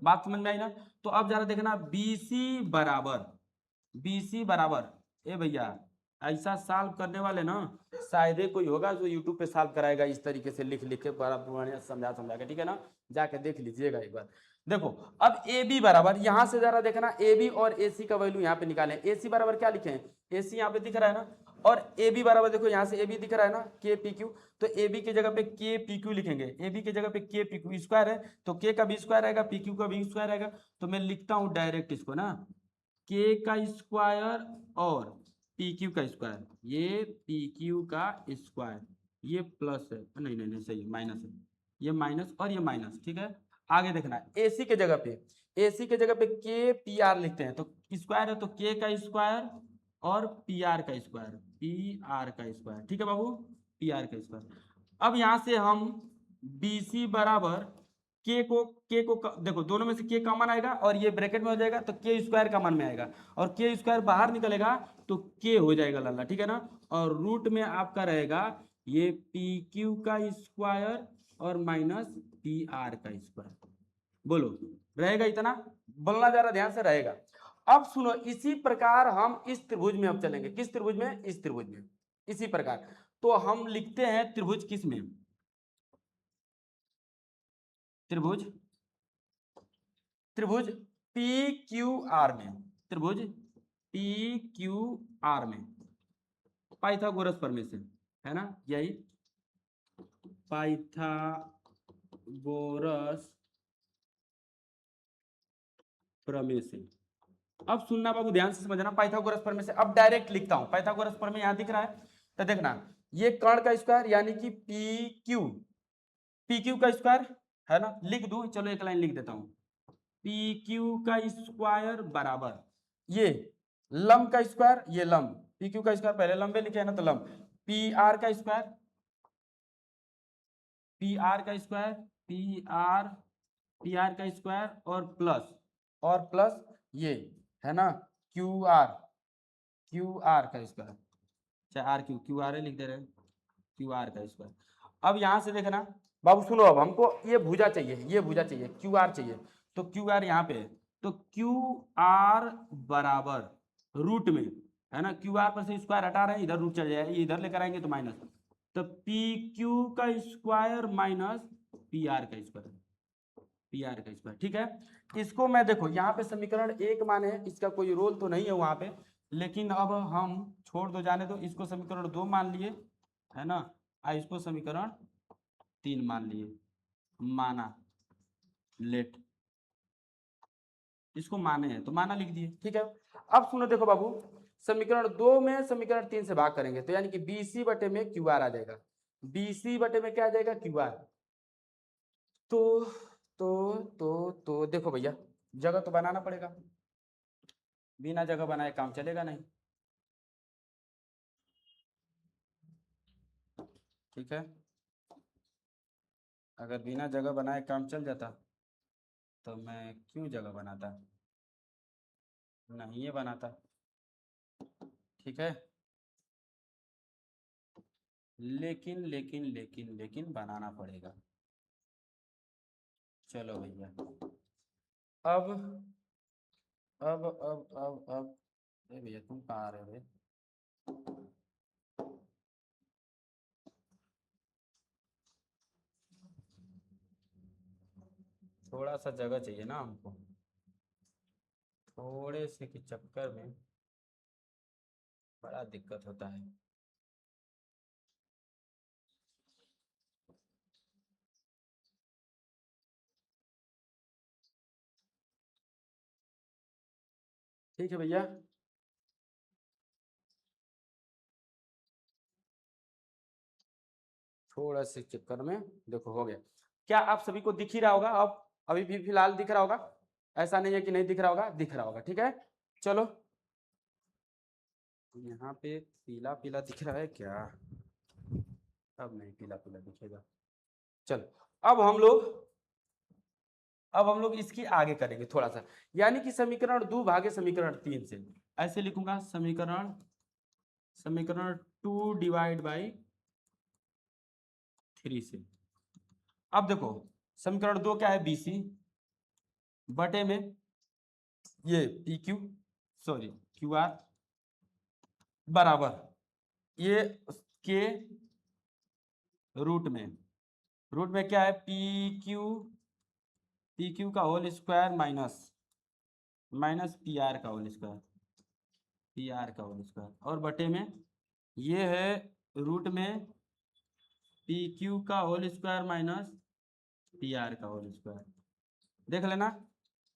Speaker 1: बात समझ में आई ना। तो अब जरा देखना बीसी बराबर, बीसी बराबर, ए भैया ऐसा सॉल्व करने वाले ना शायद ही कोई होगा जो यूट्यूब पे सॉल्व कराएगा इस तरीके से लिख लिख के, बड़ा बढ़िया समझा समझा के, ठीक है ना, जाके देख लीजिएगा एक बार। देखो अब ए बी बराबर, यहां से जरा देखना ए बी और ए सी का वैल्यू यहाँ पे निकालें। ए सी बराबर क्या लिखे हैं, ए सी यहाँ पे दिख रहा है ना, और ए बी बराबर देखो यहाँ से ए बी दिख रहा है ना, के पी क्यू, तो ए बी की जगह पे के पी क्यू लिखेंगे, ए बी की जगह पे के पी क्यू स्क्वायर है, तो के का भी स्क्वायर आएगा, पी क्यू का भी स्क्वायर आएगा, तो मैं लिखता हूँ डायरेक्ट इसको ना, के का स्क्वायर और पी क्यू का स्क्वायर, ये पी क्यू का स्क्वायर, ये प्लस है, नहीं नहीं नहीं सही है, माइनस है, ये माइनस और ये माइनस, ठीक है। आगे देखना एसी के जगह पे, एसी के जगह पे के पी आर लिखते हैं, तो स्क्वायर है तो के का स्क्वायर और पी आर का स्क्वायर, पी आर का स्क्वायर, ठीक है बाबू, पी आर का स्क्वायर। अब यहां से हम बी सी बराबर के को देखो दोनों में से के कॉमन आएगा और ये ब्रैकेट में हो जाएगा, तो के स्क्वायर कॉमन में आएगा और के स्क्वायर बाहर निकलेगा तो के हो जाएगा लाला, ठीक है ना। और रूट में आपका रहेगा ये पी क्यू का स्क्वायर और माइनस पी आर का स्क्वायर, बोलो रहेगा इतना, बोलना जरा ध्यान से रहेगा। अब सुनो, इसी प्रकार हम इस त्रिभुज में अब चलेंगे, किस त्रिभुज में, इस त्रिभुज में, इसी प्रकार। तो हम लिखते हैं त्रिभुज किस में, त्रिभुज, त्रिभुज पी क्यू आर में, त्रिभुज पी क्यू आर में, पाइथागोरस प्रमेय से, है ना, यही पाइथागोरस प्रमेय से। अब सुनना बाबू ध्यान से समझना, पाइथागोरस प्रमेय से अब डायरेक्ट लिखता हूं, पाइथागोरस प्रमेय यहां दिख रहा है, तो देखना ये कर्ण का स्क्वायर यानी कि पी क्यू का स्क्वायर है ना, लिख दूं, चलो एक लाइन लिख देता हूं, पी क्यू का स्क्वायर बराबर ये लंब का स्क्वायर, ये लंब पी क्यू का स्क्वायर पहले लंबे लिखे है ना, तो लंब पी आर का स्क्वायर, पी आर का स्क्वायर, पी आर का स्क्वायर और प्लस ये है ना क्यू आर का स्क्वायर, चाहे आर क्यू आर लिख दे रहे हैं, क्यू आर का स्क्वायर। अब यहां से देखना बाबू, सुनो, अब हमको ये भुजा चाहिए, ये भुजा चाहिए, क्यू आर चाहिए, तो क्यू आर यहाँ पे है, तो क्यू आर बराबर रूट में है ना, क्यू आर पर से स्क्वायर हटा रहे हैं, इधर रूट चल जाएगा, ये इधर लेकर आएंगे तो माइनस, तो पी क्यू का स्क्वायर माइनस पी आर का स्क्वायर, पी आर का स्क्वायर, ठीक है। इसको मैं देखो यहाँ पे समीकरण 1 माने, इसका कोई रोल तो नहीं है वहां पे, लेकिन अब हम छोड़ दो, जाने दो, इसको समीकरण 2 मान लिए है ना, इसको समीकरण 3 मान लिए, माना, लेट, इसको माने हैं तो माना लिख दिए, ठीक है। अब सुनो, देखो बाबू, समीकरण 2 में समीकरण 3 से भाग करेंगे तो यानी कि बीसी बटे में क्यू आर आ जाएगा, बीसी बटे में क्या आ जाएगा, क्यू आर। तो देखो भैया, जगह तो बनाना पड़ेगा, बिना जगह बनाए काम चलेगा नहीं, ठीक है। अगर बिना जगह बनाए काम चल जाता तो मैं क्यों जगह बनाता, नहीं ये बनाता, ठीक है। लेकिन बनाना पड़ेगा। चलो भैया, अब अरे भैया तुम कहाँ आ रहे हो भैया? थोड़ा सा जगह चाहिए ना हमको, थोड़े से के चक्कर में बड़ा दिक्कत होता है। ठीक है भैया, थोड़ा से चक्कर में देखो हो गया। क्या आप सभी को दिख ही रहा होगा, अब अभी भी फिलहाल दिख रहा होगा, ऐसा नहीं है कि नहीं दिख रहा होगा, दिख रहा होगा, ठीक है। चलो, यहाँ पे पीला पीला दिख रहा है क्या, अब नहीं पीला पीला दिखेगा। चलो, अब हम लोग इसकी आगे करेंगे थोड़ा सा, यानी कि समीकरण 2 भागे समीकरण 3 से, ऐसे लिखूंगा, समीकरण 2 डिवाइड बाई 3 से। अब देखो, समीकरण 2 क्या है, बीसी बटे में ये P Q, sorry Q R बराबर ये के रूट में क्या है, पी क्यू का whole square minus P R का होल स्क्वायर, और बटे में ये है रूट में पी क्यू का whole square minus P R का होल स्क्वायर, देख लेना,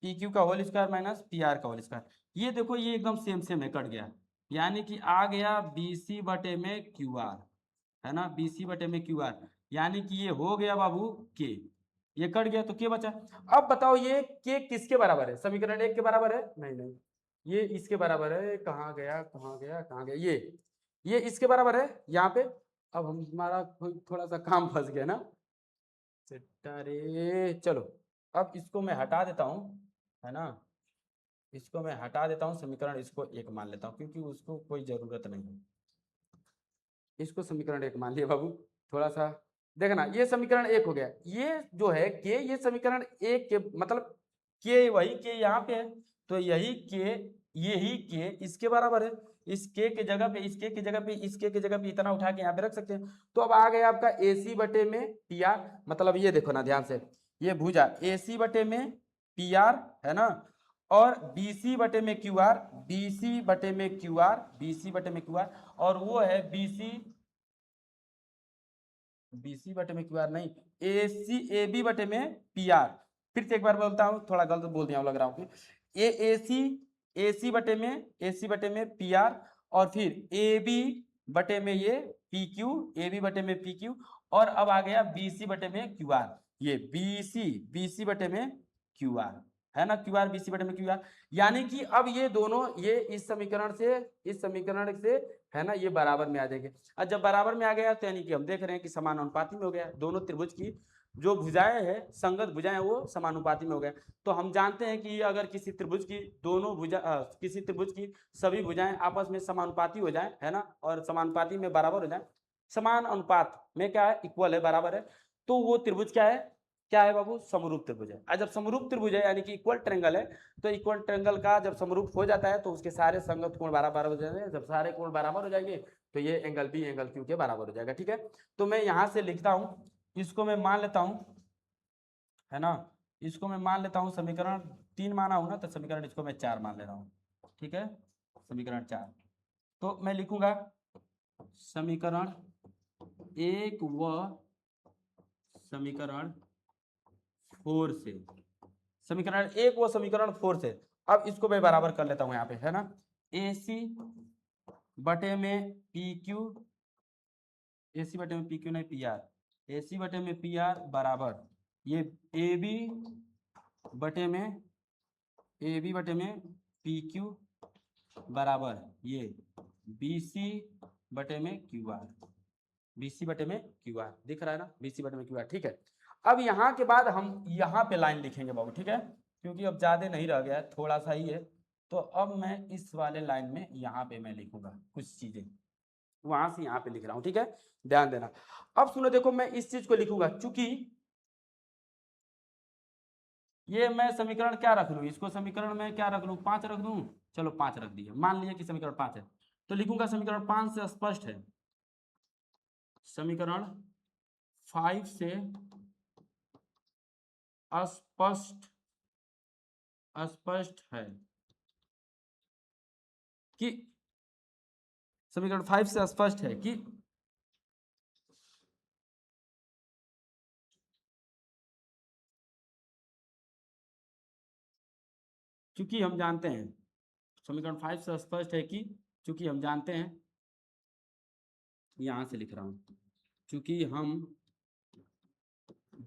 Speaker 1: पी क्यू का whole square minus P R का होल स्क्वायर, ये देखो ये एकदम सेम है, कट गया, यानी कि आ गया बी सी बटे में क्यू आर, है ना, बी सी बटे में क्यू आर, यानी कि ये हो गया बाबू के, ये कट गया तो के बचा। अब बताओ ये के किसके बराबर है, समीकरण 1 के बराबर है, नहीं, ये इसके बराबर है, कहाँ गया, ये इसके बराबर है यहाँ पे। अब हमारा थोड़ा सा काम फंस गया ना, रे चलो, अब इसको मैं हटा देता हूँ, है ना, इसको मैं हटा देता हूँ, समीकरण इसको 1 मान लेता हूँ, क्योंकि उसको कोई जरूरत नहीं है, इसको समीकरण 1 मान लिया बाबू। थोड़ा सा देखना, ये समीकरण 1 हो गया, ये जो है के, ये समीकरण 1 के मतलब के, वही के यहाँ पे है, तो यही के इसके बराबर है, इस के के जगह पे, इस के के जगह पे, इस के के जगह पे इतना उठा के यहाँ पे रख सकते हैं। तो अब आ गया आपका AC बटे में PR, मतलब ये देखो ना ध्यान से, ये भुजा AC बटे में PR है ना, और BC बटे में QR, BC बटे में QR, BC बटे में QR, और वो है BC बटे में QR नहीं, AB बटे में PR। फिर से एक बार बोलता हूँ, थोड़ा गलत बोल दिया लग रहा हूँ, AC बटे में PR, और फिर AB बटे में ये पी क्यू, ए बी बटे में पी क्यू, और अब आ गया बी सी बटे में क्यू आर। ये बी सी बटे में क्यू आर है ना, क्यू आर बी सी बटे में क्यू आर। यानी कि अब ये दोनों, ये इस समीकरण से है ना, ये बराबर में आ जाएंगे। और जब बराबर में आ गया तो यानी कि हम देख रहे हैं कि समानुपाती में हो गया। दोनों त्रिभुज की जो भुजाएं हैं, संगत भुजाएं, वो समानुपाती में हो गए। तो हम जानते हैं कि अगर किसी त्रिभुज की दोनों किसी त्रिभुज की सभी भुजाएं आपस में समानुपाती हो जाए, है ना, और समानुपाती में बराबर हो जाए, समान अनुपात में क्या है, इक्वल है, बराबर है, तो वो त्रिभुज क्या है बाबू, समरूप त्रिभुज है। और जब समरूप त्रिभुज है यानी कि इक्वल ट्रायंगल है, तो इक्वल ट्रायंगल का जब समरूप हो जाता है तो उसके सारे संगत कोण बराबर हो जाएंगे। जब सारे कोण बराबर हो जाएंगे तो ये एंगल बी एंगल क्यू के बराबर हो जाएगा। ठीक है, तो मैं यहां से लिखता हूं, इसको मैं मान लेता हूं, है ना, इसको मैं मान लेता हूं समीकरण 3 माना हूं ना, तो समीकरण इसको मैं 4 मान ले रहा हूं। ठीक है, समीकरण 4, तो मैं लिखूंगा समीकरण 1 व समीकरण 4 से, समीकरण 1 व समीकरण 4 से। अब इसको मैं बराबर कर लेता हूं यहाँ पे, है ना, ए सी बटे में पी क्यू, ए सी बटे में पी क्यू नहीं पी आर, ए सी बटे में पी आर बराबर ये ए बी बटे में पी क्यू बराबर ये बी सी बटे में क्यू आर, बी सी बटे में क्यू आर, दिख रहा है ना, बी सी बटे में क्यू आर। ठीक है, अब यहाँ के बाद हम यहाँ पे लाइन लिखेंगे बाबू। ठीक है, क्योंकि अब ज्यादा नहीं रह गया है, थोड़ा सा ही है, तो अब मैं इस वाले लाइन में यहाँ पे मैं लिखूंगा कुछ चीजें, वहां से यहाँ पे लिख रहा हूँ। ठीक है, ध्यान देना। अब सुनो, देखो मैं इस चीज को लिखूंगा, चूंकि ये मैं समीकरण क्या रख लूं, इसको समीकरण में क्या रख लूं, 5 रख दूं। चलो 5 रख दिया, मान लिया कि समीकरण 5 है, तो लिखूंगा समीकरण 5 से स्पष्ट है, समीकरण 5 से स्पष्ट है कि, समीकरण 5 से स्पष्ट है कि चूंकि हम जानते हैं, समीकरण 5 से स्पष्ट है कि चूंकि हम जानते हैं, यहां से लिख रहा हूं, चूंकि हम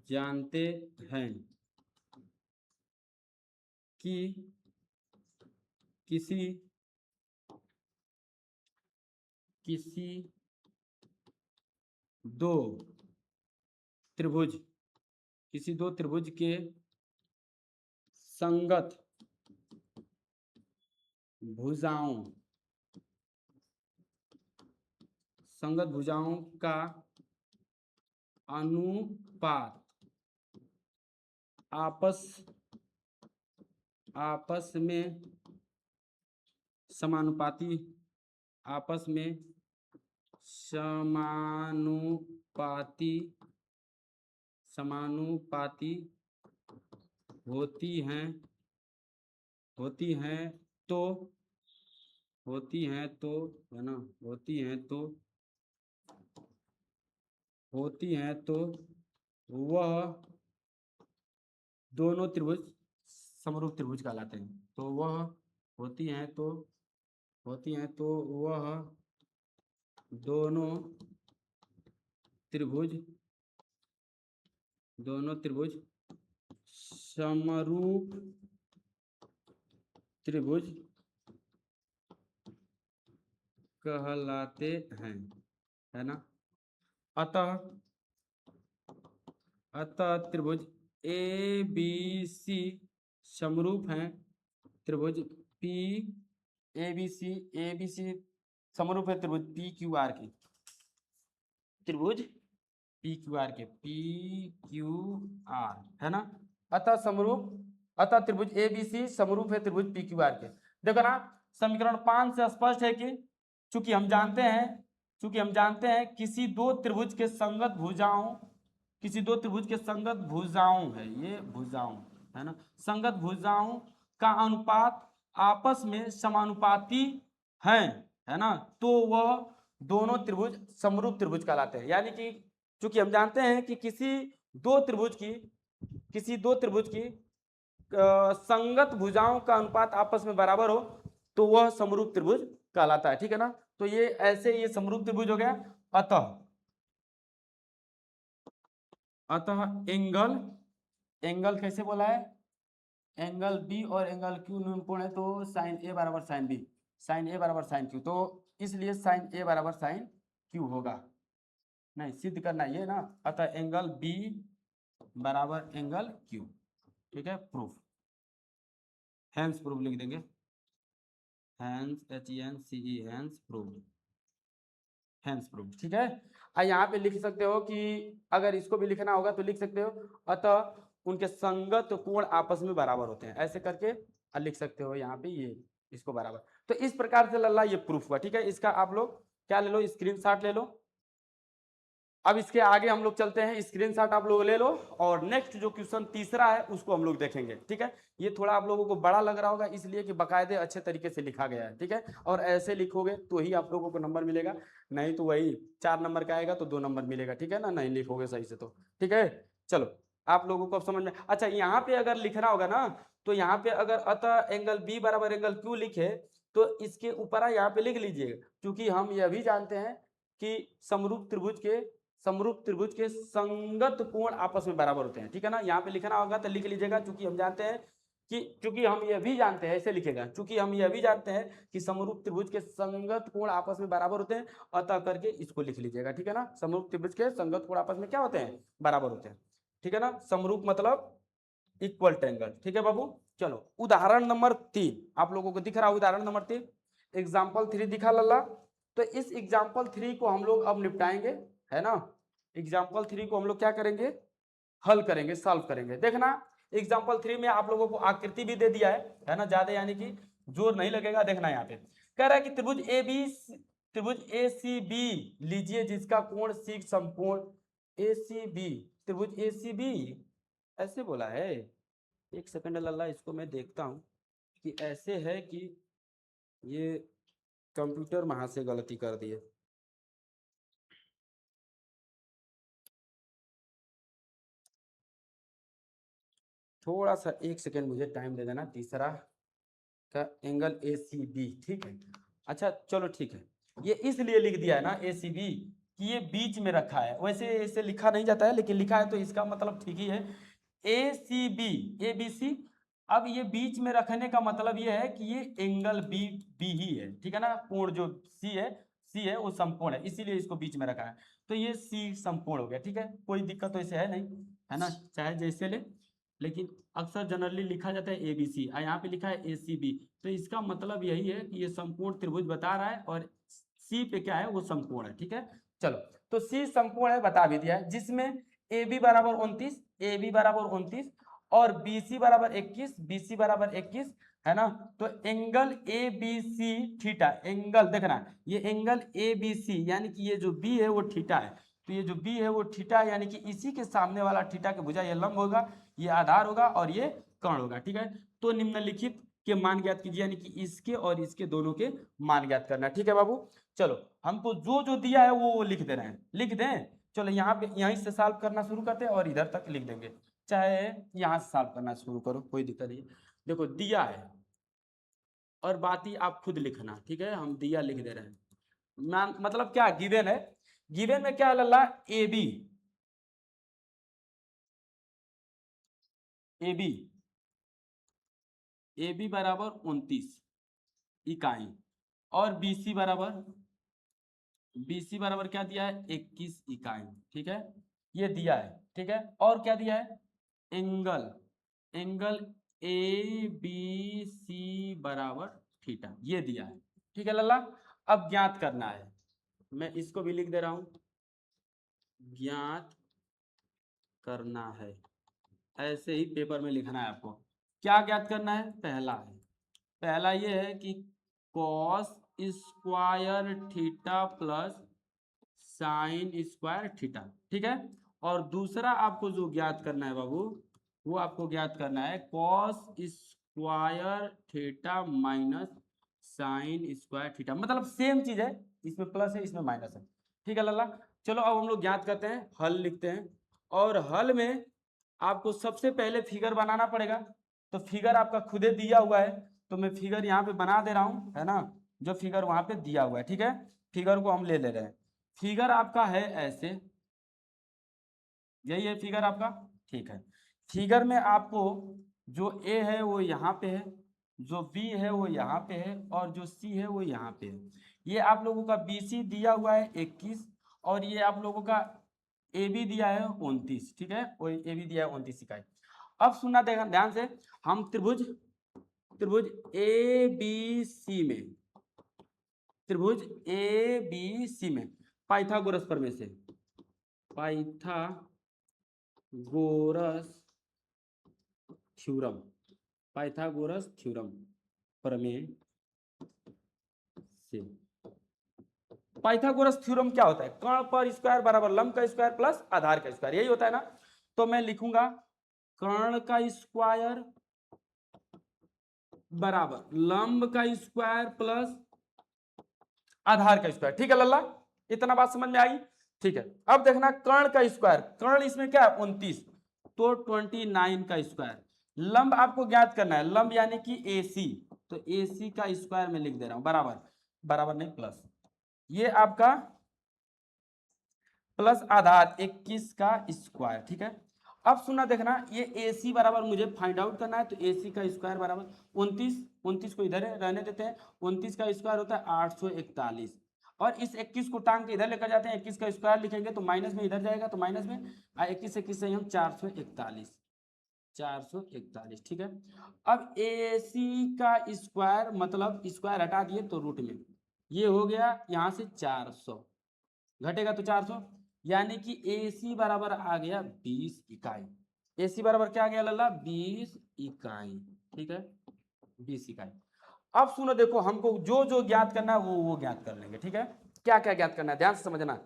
Speaker 1: जानते हैं कि किसी दो त्रिभुज के संगत भुजाओं का अनुपात आपस में समानुपाती होती हैं तो है ना, होती हैं तो वह दोनों त्रिभुज समरूप त्रिभुज कहलाते हैं। तो वह होती हैं तो वह दोनों त्रिभुज समरूप त्रिभुज कहलाते हैं, है ना। अतः त्रिभुज ए बी सी समरूप हैं त्रिभुज पी ए बी सी समरूप है त्रिभुज पी क्यू आर के, त्रिभुज पी क्यू आर, है ना। अतः त्रिभुज ए बी सी समरूप है त्रिभुज पी क्यू आर के। देखो ना, समीकरण 5 से स्पष्ट है कि चूंकि हम जानते हैं किसी दो त्रिभुज के संगत भुजाओं है, ये भुजाओं है ना, संगत भुजाओं का अनुपात आपस में समानुपाती है ना, तो वह दोनों त्रिभुज समरूप त्रिभुज कहलाते हैं। यानी कि चूंकि हम जानते हैं कि किसी दो त्रिभुज की संगत भुजाओं का अनुपात आपस में बराबर हो तो वह समरूप त्रिभुज कहलाता है। ठीक है ना, तो ये ऐसे ये समरूप त्रिभुज हो गया। अतः अतः एंगल, एंगल कैसे बोला है, एंगल बी और एंगल क्यू निम्नकोण है, तो साइन ए बराबर साइन बी, साइन ए बराबर साइन क्यू, तो इसलिए साइन ए बराबर साइन क्यू होगा। नहीं, सिद्ध करना ये ना, अतः एंगल बी बराबर एंगल क्यू, ठीक है, प्रूफ, हैंस प्रूफ लिख देंगे, hence HENCE hence proof, hence proof, ठीक है। यहाँ पे लिख सकते हो कि अगर इसको भी लिखना होगा तो लिख सकते हो, अतः उनके संगत कोण आपस में बराबर होते हैं, ऐसे करके लिख सकते हो यहाँ पे ये इसको बराबर। तो इस प्रकार से लल्ला ये प्रूफ हुआ, ठीक है। इसका आप लोग क्या ले लो, स्क्रीनशॉट ले लो। अब इसके आगे हम लोग चलते हैं, स्क्रीनशॉट आप लोग ले लो, और नेक्स्ट जो क्वेश्चन तीसरा है उसको हम लोग देखेंगे, ठीक है। ये थोड़ा आप लोगों को बड़ा लग रहा होगा, इसलिए कि बाकायदे अच्छे तरीके से लिखा गया है, ठीक है। और ऐसे लिखोगे तो ही आप लोगों को नंबर मिलेगा, नहीं तो वही 4 नंबर का आएगा तो 2 नंबर मिलेगा, ठीक है ना, नहीं लिखोगे सही से तो, ठीक है। चलो, आप लोगों को अब समझ में, अच्छा यहाँ पे अगर लिखना होगा ना, तो यहाँ पे अगर अतः एंगल बी बराबर एंगल क्यू लिखे, तो इसके ऊपर यहाँ पे लिख लीजिएगा, क्योंकि हम यह भी जानते हैं कि समरूप त्रिभुज के संगत कोण आपस में बराबर होते हैं, ठीक है ना। यहाँ पे लिखना होगा तो लिख लीजिएगा, क्योंकि हम जानते हैं कि, क्योंकि हम यह भी जानते हैं, ऐसे लिखेगा, क्योंकि हम यह भी जानते हैं कि समरूप त्रिभुज के संगत कोण आपस में बराबर होते हैं, अतः करके इसको लिख लीजिएगा, ठीक है ना। समरूप त्रिभुज के संगत कोण आपस में क्या होते हैं, बराबर होते हैं, ठीक है ना। समरूप मतलब इक्वल ट्रायंगल, ठीक है बाबू। चलो, उदाहरण नंबर 3 आप लोगों को दिख रहा है, उदाहरण नंबर 3 एग्जाम्पल 3 दिखा लल्ला। तो इस एग्जाम्पल 3 को हम लोग अब निपटाएंगे, है ना। एग्जाम्पल 3 को हम लोग क्या करेंगे, हल करेंगे, सॉल्व करेंगे। देखना, एग्जाम्पल 3 में आप लोगों को आकृति भी दे दिया है ना, ज्यादा यानी कि जोर नहीं लगेगा। देखना यहाँ पे कह रहा है कि त्रिभुज ए सी बी लीजिए जिसका कोण सी समकोण ए सी बी, त्रिभुज ए सी बी ऐसे बोला है। एक सेकंड लल्ला, इसको मैं देखता हूँ कि ऐसे है कि ये कंप्यूटर वहां से गलती कर दिए। थोड़ा सा एक सेकंड मुझे टाइम दे देना, तीसरा का एंगल ए सी बी, ठीक है। अच्छा चलो ठीक है, ये इसलिए लिख दिया है ना ए सी बी कि ये बीच में रखा है, वैसे इसे लिखा नहीं जाता है, लेकिन लिखा है तो इसका मतलब ठीक ही है। ए C B, A B C, अब ये बीच में रखने का मतलब ये है कि ये एंगल बी बी ही है, ठीक है ना। कोण जो सी है वो समकोण है, इसीलिए इसको बीच में रखा है, तो ये सी समकोण हो गया, ठीक है। कोई दिक्कत तो इसे है नहीं, है ना, चाहे जैसे ले, लेकिन अक्सर जनरली लिखा जाता है ABC, यहाँ पे लिखा है ACB, तो इसका मतलब यही है कि ये समकोण त्रिभुज बता रहा है, और C पे क्या है, वो समकोण है, ठीक है। चलो, तो C समकोण है, बता भी दिया है, जिसमें AB बराबर 29, AB बराबर 29 और BC बराबर 21, BC बराबर 21, है ना। तो एंगल ABC थीटा, एंगल देखना, ये एंगल ABC यानी कि ये जो B है वो थीटा है, तो ये जो B है वो थीटा, यानी कि इसी के सामने वाला थीटा की भुजा ये लंब होगा, ये आधार होगा और ये कर्ण होगा, ठीक है। तो निम्नलिखित के मान ज्ञात कीजिए, यानी कि इसके और इसके दोनों के मान ज्ञात करना, ठीक है बाबू। चलो, हमको जो जो दिया है वो लिख दे रहे हैं, लिख दें। चलो, यहाँ पे यहीं से सॉल्व करना शुरू करते हैं और इधर तक लिख देंगे, चाहे यहाँ से सॉल्व करना शुरू करो, कोई दिक्कत नहीं। देखो, दिया है और बाकी आप खुद लिखना, ठीक है, हम दिया लिख दे रहे हैं। मतलब क्या गिवन है, गिवन में क्या है लल्ला, A B, A B, A B बराबर 29 इकाई, और BC बराबर क्या दिया है, 21 इकाई, ठीक है, ये दिया है, ठीक है। और क्या दिया है, एंगल एंगल ABC बराबर थीटा, ये दिया है, ठीक है लल्ला। अब ज्ञात करना है, मैं इसको भी लिख दे रहा हूं, ज्ञात करना है, ऐसे ही पेपर में लिखना है आपको। क्या ज्ञात करना है, पहला ये है कि cos square theta plus sine square theta, ठीक है। और दूसरा आपको जो ज्ञात करना है बाबू, वो आपको ज्ञात करना है cos square theta minus sign square theta, मतलब सेम चीज है, इसमें प्लस है इसमें माइनस है, ठीक है लल्ला। चलो, अब हम लोग ज्ञात करते हैं, हल लिखते हैं, और हल में आपको सबसे पहले फिगर बनाना पड़ेगा। तो फिगर आपका खुदे दिया हुआ है, तो मैं फिगर यहाँ पे बना दे रहा हूँ, है ना, जो फिगर वहां पे दिया हुआ है, ठीक है। फिगर को हम ले ले रहे हैं, फिगर आपका है ऐसे, यही है फिगर आपका, ठीक है। फिगर में आपको जो ए है वो यहाँ पे है, जो बी है वो यहाँ पे है, और जो सी है वो यहाँ पे है। ये आप लोगों का बी सी दिया हुआ है 21, और ये आप लोगों का ए बी दिया है 29, ठीक है, वो ए बी दिया है 29 इकाई। अब सुनना देखना ध्यान से, हम त्रिभुज त्रिभुज ए बी सी में, त्रिभुज ए बी सी में पाइथागोरस प्रमेय से, पाइथागोरस थ्योरम, पाइथागोरस थ्योरम प्रमेय से। पाइथागोरस थ्योरम क्या होता है? कर्ण पर स्क्वायर बराबर लंब का स्क्वायर प्लस आधार का स्क्वायर, यही होता है ना। तो मैं लिखूंगा कर्ण का स्क्वायर बराबर लंब का स्क्वायर प्लस आधार का स्क्वायर, ठीक है लल्ला, इतना बात समझ में आई? ठीक है। अब देखना कर्ण का स्क्वायर, कर्ण इसमें क्या है 29, तो 29 का स्क्वायर। लंब आपको ज्ञात करना है, लंब यानी कि AC, तो AC का स्क्वायर में लिख दे रहा हूं बराबर, बराबर नहीं प्लस, ये आपका प्लस आधार 21 का स्क्वायर, ठीक है। अब सुनना देखना, ये AC बराबर मुझे फाइंड आउट करना है, तो AC का स्क्वायर बराबर 29, 29 को इधर रहने देते हैं, 29 का स्क्वायर होता है 841, और इस 21 को टांग के इधर लेकर जाते हैं, 21 का स्क्वायर लिखेंगे तो माइनस में इधर जाएगा, तो माइनस में 21 21 से हम 441, 441, ठीक है। अब AC का स्क्वायर मतलब स्क्वायर हटा दिए तो रूट में, ये हो गया यहाँ से 400, घटेगा तो 400, यानी कि AC बराबर आ गया 20 इकाई। AC बराबर क्या आ गया लल्ला? 20 इकाई, ठीक है, 20 इकाई। अब सुनो देखो, हमको जो जो ज्ञात करना है वो ज्ञात कर लेंगे, ठीक है। क्या क्या ज्ञात करना है ध्यान से समझना।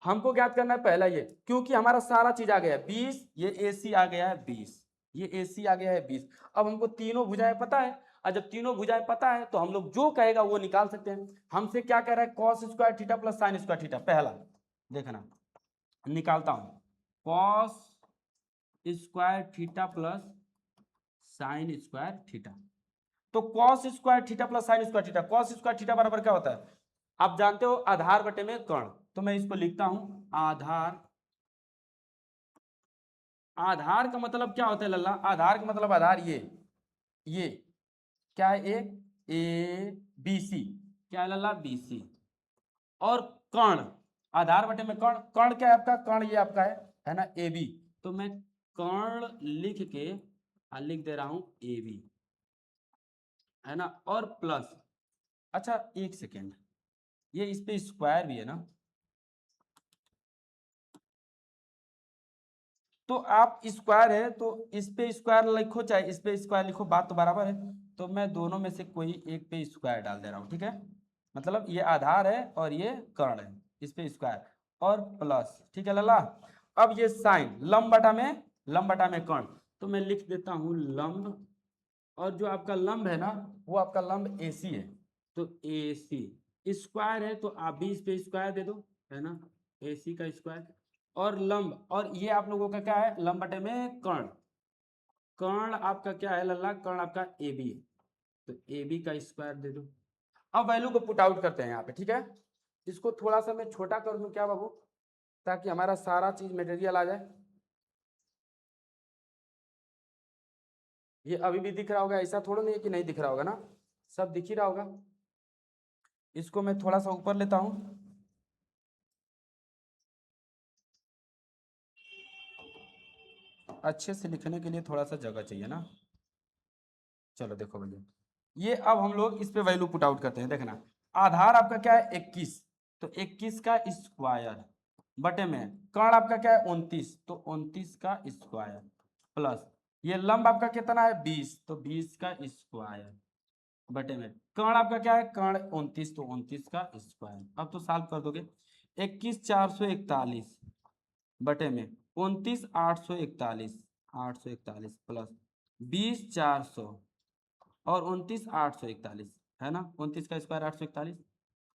Speaker 1: हमको ज्ञात करना है पहला ये, क्योंकि हमारा सारा चीज आ गया है 20, ये AC आ गया है 20, ये AC आ गया है 20। अब हमको तीनों भुजाएं पता है, और जब तीनों भुजाएं पता है तो हम लोग जो कहेगा वो निकाल सकते हैं। हमसे क्या कह रहा है? Cos square theta plus sine square theta. पहला देखना, निकालता हूं, cos square theta plus sine square theta. तो cos square theta plus sine square theta, cos square theta बराबर क्या होता है? आप जानते हो आधार बटे में कर्ण, तो मैं इसको लिखता हूं आधार। आधार का मतलब क्या होता है लल्ला? आधार का मतलब आधार ये क्या है? ABC, क्या है लल्ला? BC। और कर्ण, आधार बटे में कर्ण, कर्ण क्या है आपका? कर्ण ये आपका है ना AB, तो मैं कर्ण लिख के लिख दे रहा हूं AB, है ना, और प्लस, अच्छा एक सेकेंड, ये इस पे स्क्वायर भी है ना, तो आप स्क्वायर है तो इस पे स्क्वायर लिखो चाहे इस पे स्क्वायर लिखो, बात तो बराबर है। तो मैं दोनों में से कोई एक पे स्क्वायर डाल दे रहा हूँ, ठीक है। मतलब ये आधार है और ये कर्ण है, इस पे स्क्वायर और प्लस, ठीक है लल्ला। अब ये साइन लंब बटा में कर्ण, तो मैं लिख देता हूँ लंब, और जो आपका लंब है ना वो आपका लंब AC है, तो AC स्क्वायर है तो आप भी इस पे स्क्वायर दे दो, है ना, AC का स्क्वायर। और लंब, और ये आप लोगों का क्या है? लंब बटे में कर्ण, कर्ण आपका क्या है लल्ला? कर्ण आपका AB है, तो AB का स्क्वायर दे दो। अब वैल्यू को पुट आउट करते हैं यहाँ पे, ठीक है। इसको थोड़ा सा मैं छोटा कर दूं क्या बाबू, ताकि हमारा सारा चीज मटेरियल आ जाए। ये अभी भी दिख रहा होगा, ऐसा थोड़ा नहीं है कि नहीं दिख रहा होगा ना, सब दिख ही रहा होगा। इसको मैं थोड़ा सा ऊपर लेता हूं, अच्छे से लिखने के लिए थोड़ा सा जगह चाहिए ना। चलो देखो भैया, ये अब हम लोग इस पे वैल्यू पुट आउट करते हैं। देखना, आधार आपका क्या है? 21, तो 21 का स्क्वायर बटे में कर्ण आपका क्या है? 29, तो 29 का स्क्वायर प्लस ये लंब आपका कितना है? 20, तो 20 का स्क्वायर बटे में कर्ण आपका क्या है? कर्ण 29, तो 29 का स्क्वायर। अब तो सॉल्व कर दोगे, 21 441 बटे में 29 841, 841 प्लस 20 400 और 29 841, है ना, 29 का स्क्वायर 841,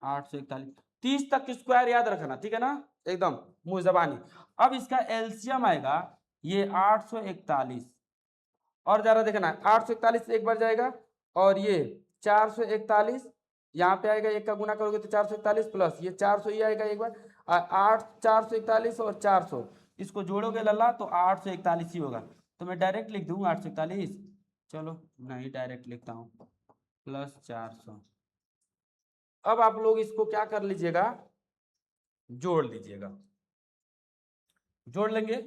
Speaker 1: 841 30 तक स्क्वायर याद रखना, ठीक है ना, एकदम मुंह जबानी। अब इसका एलसीएम आएगा ये 841, और जरा देखना 841 एक बार जाएगा, और ये 441 यहाँ पे आएगा, एक का गुना करोगे तो 441 प्लस ये 400 ही आएगा एक बार, 8 441 और 400 इसको जोड़ोगे लल्ला तो 841 ही होगा। तो मैं डायरेक्ट लिख दूँ 841, चलो नहीं डायरेक्ट लिखता हूँ, प्लस 400। अब आप लोग इसको क्या कर लीजिएगा, जोड़ लीजिएगा, जोड़ लेंगे।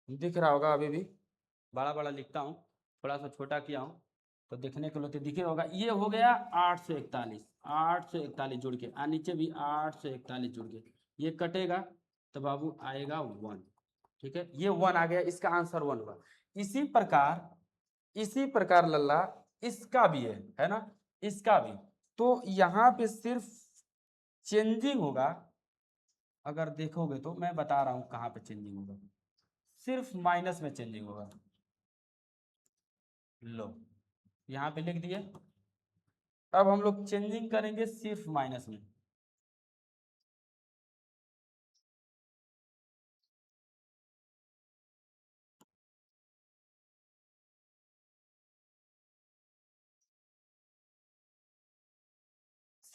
Speaker 1: दिख रहा होगा, अभी भी बड़ा बड़ा लिखता हूँ, थोड़ा सा छोटा किया हूँ तो देखने के लिए तो दिखे होगा। ये हो गया 841, 841 जुड़ के, नीचे भी 841 जुड़ के, ये कटेगा तो बाबू आएगा 1। ठीक है, ये 1 आ गया, इसका आंसर 1 हुआ। इसी प्रकार लल्ला इसका भी है ना, इसका भी। तो यहाँ पे सिर्फ चेंजिंग होगा, अगर देखोगे तो मैं बता रहा हूँ कहाँ पे चेंजिंग होगा, सिर्फ माइनस में चेंजिंग होगा। लो यहाँ पे लिख दिए। अब हम लोग चेंजिंग करेंगे सिर्फ माइनस में,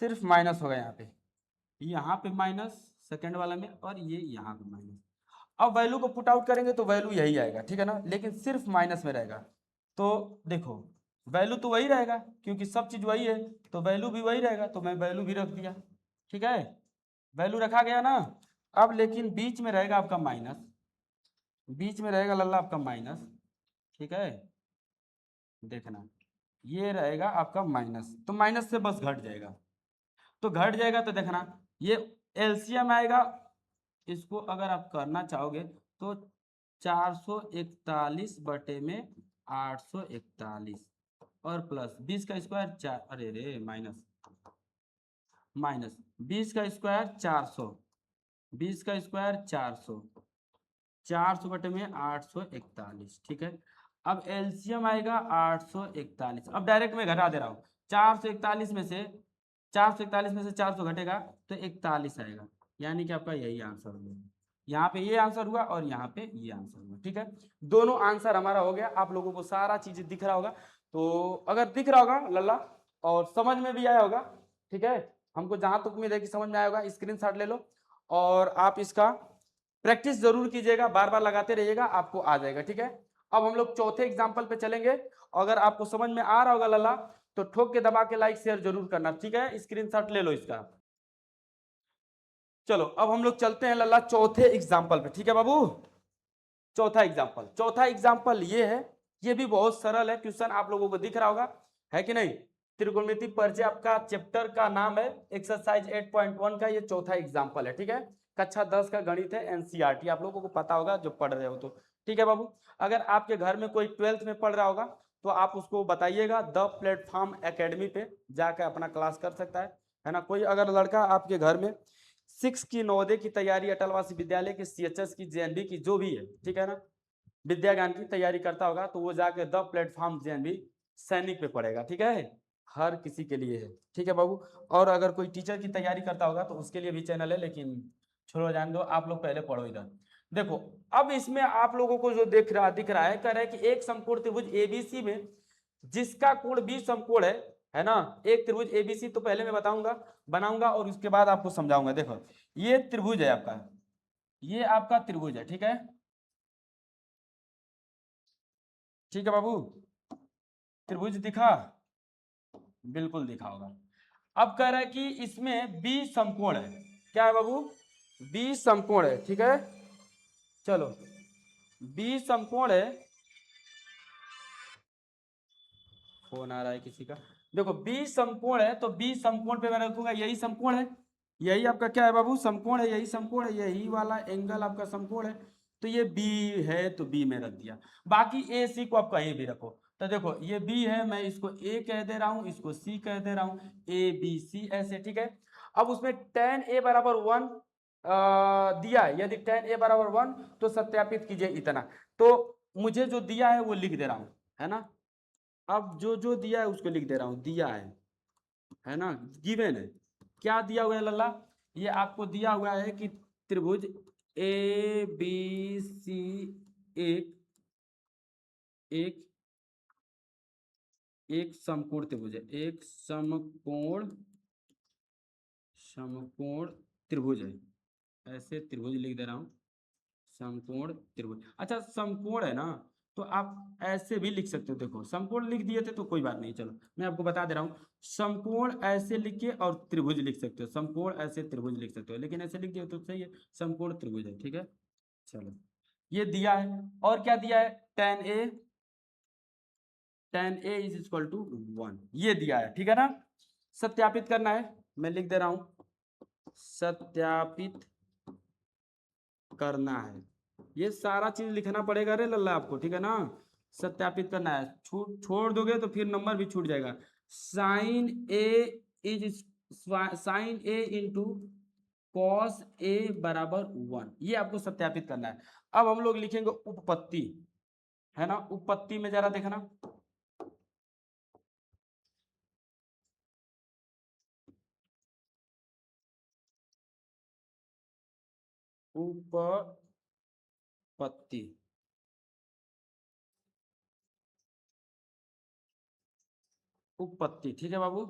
Speaker 1: सिर्फ माइनस होगा यहाँ पे माइनस सेकंड वाला में, और ये यहाँ पे माइनस। अब वैल्यू को पुट आउट करेंगे तो वैल्यू यही आएगा, ठीक है ना, लेकिन सिर्फ माइनस में रहेगा। तो देखो वैल्यू तो वही रहेगा क्योंकि सब चीज वही है, तो वैल्यू भी वही रहेगा, तो मैं वैल्यू भी रख दिया। ठीक है, वैल्यू रखा गया ना। अब लेकिन बीच में रहेगा आपका माइनस, बीच में रहेगा लल्ला आपका माइनस। ठीक है, देखना ये रहेगा आपका माइनस, तो माइनस से बस घट जाएगा, तो घट जाएगा तो देखना ये एलसीएम आएगा। इसको अगर आप करना चाहोगे तो 441 बटे में 841 और प्लस 20 का स्क्वायर 4, अरे रे माइनस, माइनस 20 का स्क्वायर 400, 20 का स्क्वायर 400, 400 बटे में 841। ठीक है, अब एलसीएम आएगा 841, अब डायरेक्ट में घटा दे रहा हूँ, 441 में से 441 में से 400 घटेगा तो 41 आएगा, यानी कि आपका यही आंसर होगा। यहाँ पे ये आंसर हुआ और यहाँ पे ये आंसर हुआ। ठीक है, दोनों आंसर हमारा हो गया, आप लोगों को सारा चीज दिख रहा होगा। तो अगर दिख रहा होगा लल्ला और समझ में भी आया होगा, ठीक है, हमको जहां तक उम्मीद है कि समझ में आया होगा, स्क्रीनशॉट ले लो और आप इसका प्रैक्टिस जरूर कीजिएगा, बार बार लगाते रहिएगा, आपको आ जाएगा। ठीक है, अब हम लोग चौथे एग्जाम्पल पे चलेंगे। अगर आपको समझ में आ रहा होगा लल्ला तो ठोक के दबा के लाइक शेयर जरूर करना। ठीक है, स्क्रीनशॉट ले लो इसका। चलो अब हम लोग चलते हैं लल्ला चौथे एग्जाम्पल पे। ठीक है बाबू, चौथा एग्जाम्पल ये है, ये भी बहुत सरल है, क्वेश्चन आप लोगों को दिख रहा होगा, है कि नहीं। त्रिकोणमिति परिचय आपका चैप्टर का नाम है, एक्सरसाइज 8.1 का ये चौथा एग्जाम्पल है। ठीक है, कक्षा 10 का गणित है, एनसीईआरटी आप लोगों को पता होगा जो पढ़ रहे हो तो। ठीक है बाबू, अगर आपके घर में कोई 12th में पढ़ रहा होगा तो आप उसको बताइएगा, द प्लेटफॉर्म एकेडमी पे जाकर अपना क्लास कर सकता है ना। कोई अगर लड़का आपके घर में 6 की नवोदय की तैयारी, अटलवासी विद्यालय की, सीएचएस की, जेएनबी की, जो भी है, ठीक है ना, विद्या ज्ञान की तैयारी करता होगा तो वो जाके द प्लेटफॉर्म जेएनबी सैनिक पे पढ़ेगा। ठीक है, हर किसी के लिए है। ठीक है बाबू, और अगर कोई टीचर की तैयारी करता होगा तो उसके लिए भी चैनल है, लेकिन छोड़ो जान दो, आप लोग पहले पढ़ो इधर। देखो अब इसमें आप लोगों को जो दिख रहा है, कह रहा है कि एक समकोण त्रिभुज एबीसी में जिसका कोण बी समकोण है ना, एक त्रिभुज एबीसी, तो पहले मैं बताऊंगा बनाऊंगा और उसके बाद आपको समझाऊंगा। देखो ये त्रिभुज है आपका, ये आपका त्रिभुज है। ठीक है, ठीक है बाबू, त्रिभुज दिखा, बिल्कुल दिखा होगा। अब कह रहा है कि इसमें बी समकोण है, क्या है बाबू, बी समकोण है। ठीक है, चलो बी समकोण है, फोन आ रहा है किसी का। देखो बी समकोण है तो बी समकोण पे मैं रखूंगा यही समकोण है, यही आपका क्या है बाबू, समकोण है, यही समकोण है, यही वाला एंगल आपका समकोण है, तो ये बी है तो बी में रख दिया। बाकी ए सी को आप कहीं भी रखो, तो देखो ये बी है, मैं इसको ए कह दे रहा हूं, इसको सी कह दे रहा हूं, ए बी सी ऐसे। ठीक है, अब उसमें tan ए बराबर 1 दिया है, यदि tan ए बराबर 1 तो सत्यापित कीजिए इतना। तो मुझे जो दिया है वो लिख दे रहा हूं, है ना, अब जो जो दिया है उसको लिख दे रहा हूं, दिया है ना, गिवन है। क्या दिया हुआ है लल्ला? ये आपको दिया हुआ है कि त्रिभुज ए बी सी एक एक एक समकोण त्रिभुज है, एक समकोण त्रिभुज है। ऐसे त्रिभुज लिख दे रहा हूं, समकोण त्रिभुज। अच्छा समकोण है ना, तो आप ऐसे भी लिख सकते हो। देखो समकोण लिख दिए थे तो कोई बात नहीं, चलो मैं आपको बता दे रहा हूँ। समकोण ऐसे लिख के और त्रिभुज लिख सकते हो, समकोण ऐसे त्रिभुज लिख सकते हो, लेकिन ऐसे लिख दिए तो सही है, समकोण त्रिभुज है। ठीक है, चलो ये दिया है। और क्या दिया है? tan a is equal to 1, ये दिया है। ठीक है ना, सत्यापित करना है, मैं लिख दे रहा हूं सत्यापित करना है। ये सारा चीज लिखना पड़ेगा रे लल्ला आपको, ठीक है ना। सत्यापित करना है, छोड़ दोगे तो फिर नंबर भी छूट जाएगा। Sine A is sine A into cos A बराबर 1, ये आपको सत्यापित करना है। अब हम लोग लिखेंगे उपपत्ति, है ना। उपपत्ति में जरा देखना, उपपत्ति, उपपत्ति, ठीक है बाबू।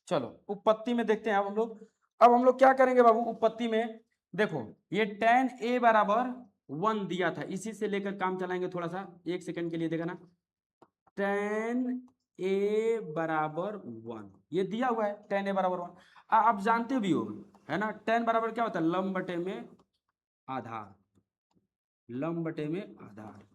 Speaker 1: चलो उपपत्ति में देखते हैं अब हम लोग। अब हम लोग क्या करेंगे बाबू उपपत्ति में? देखो ये tan a बराबर 1 दिया था, इसी से लेकर काम चलाएंगे थोड़ा सा, एक सेकंड के लिए देखना। tan a बराबर 1 ये दिया हुआ है, tan a बराबर 1। आप जानते भी हो, है ना, tan बराबर क्या होता है? लंब बटे में आधार, लंब बटे में आधार।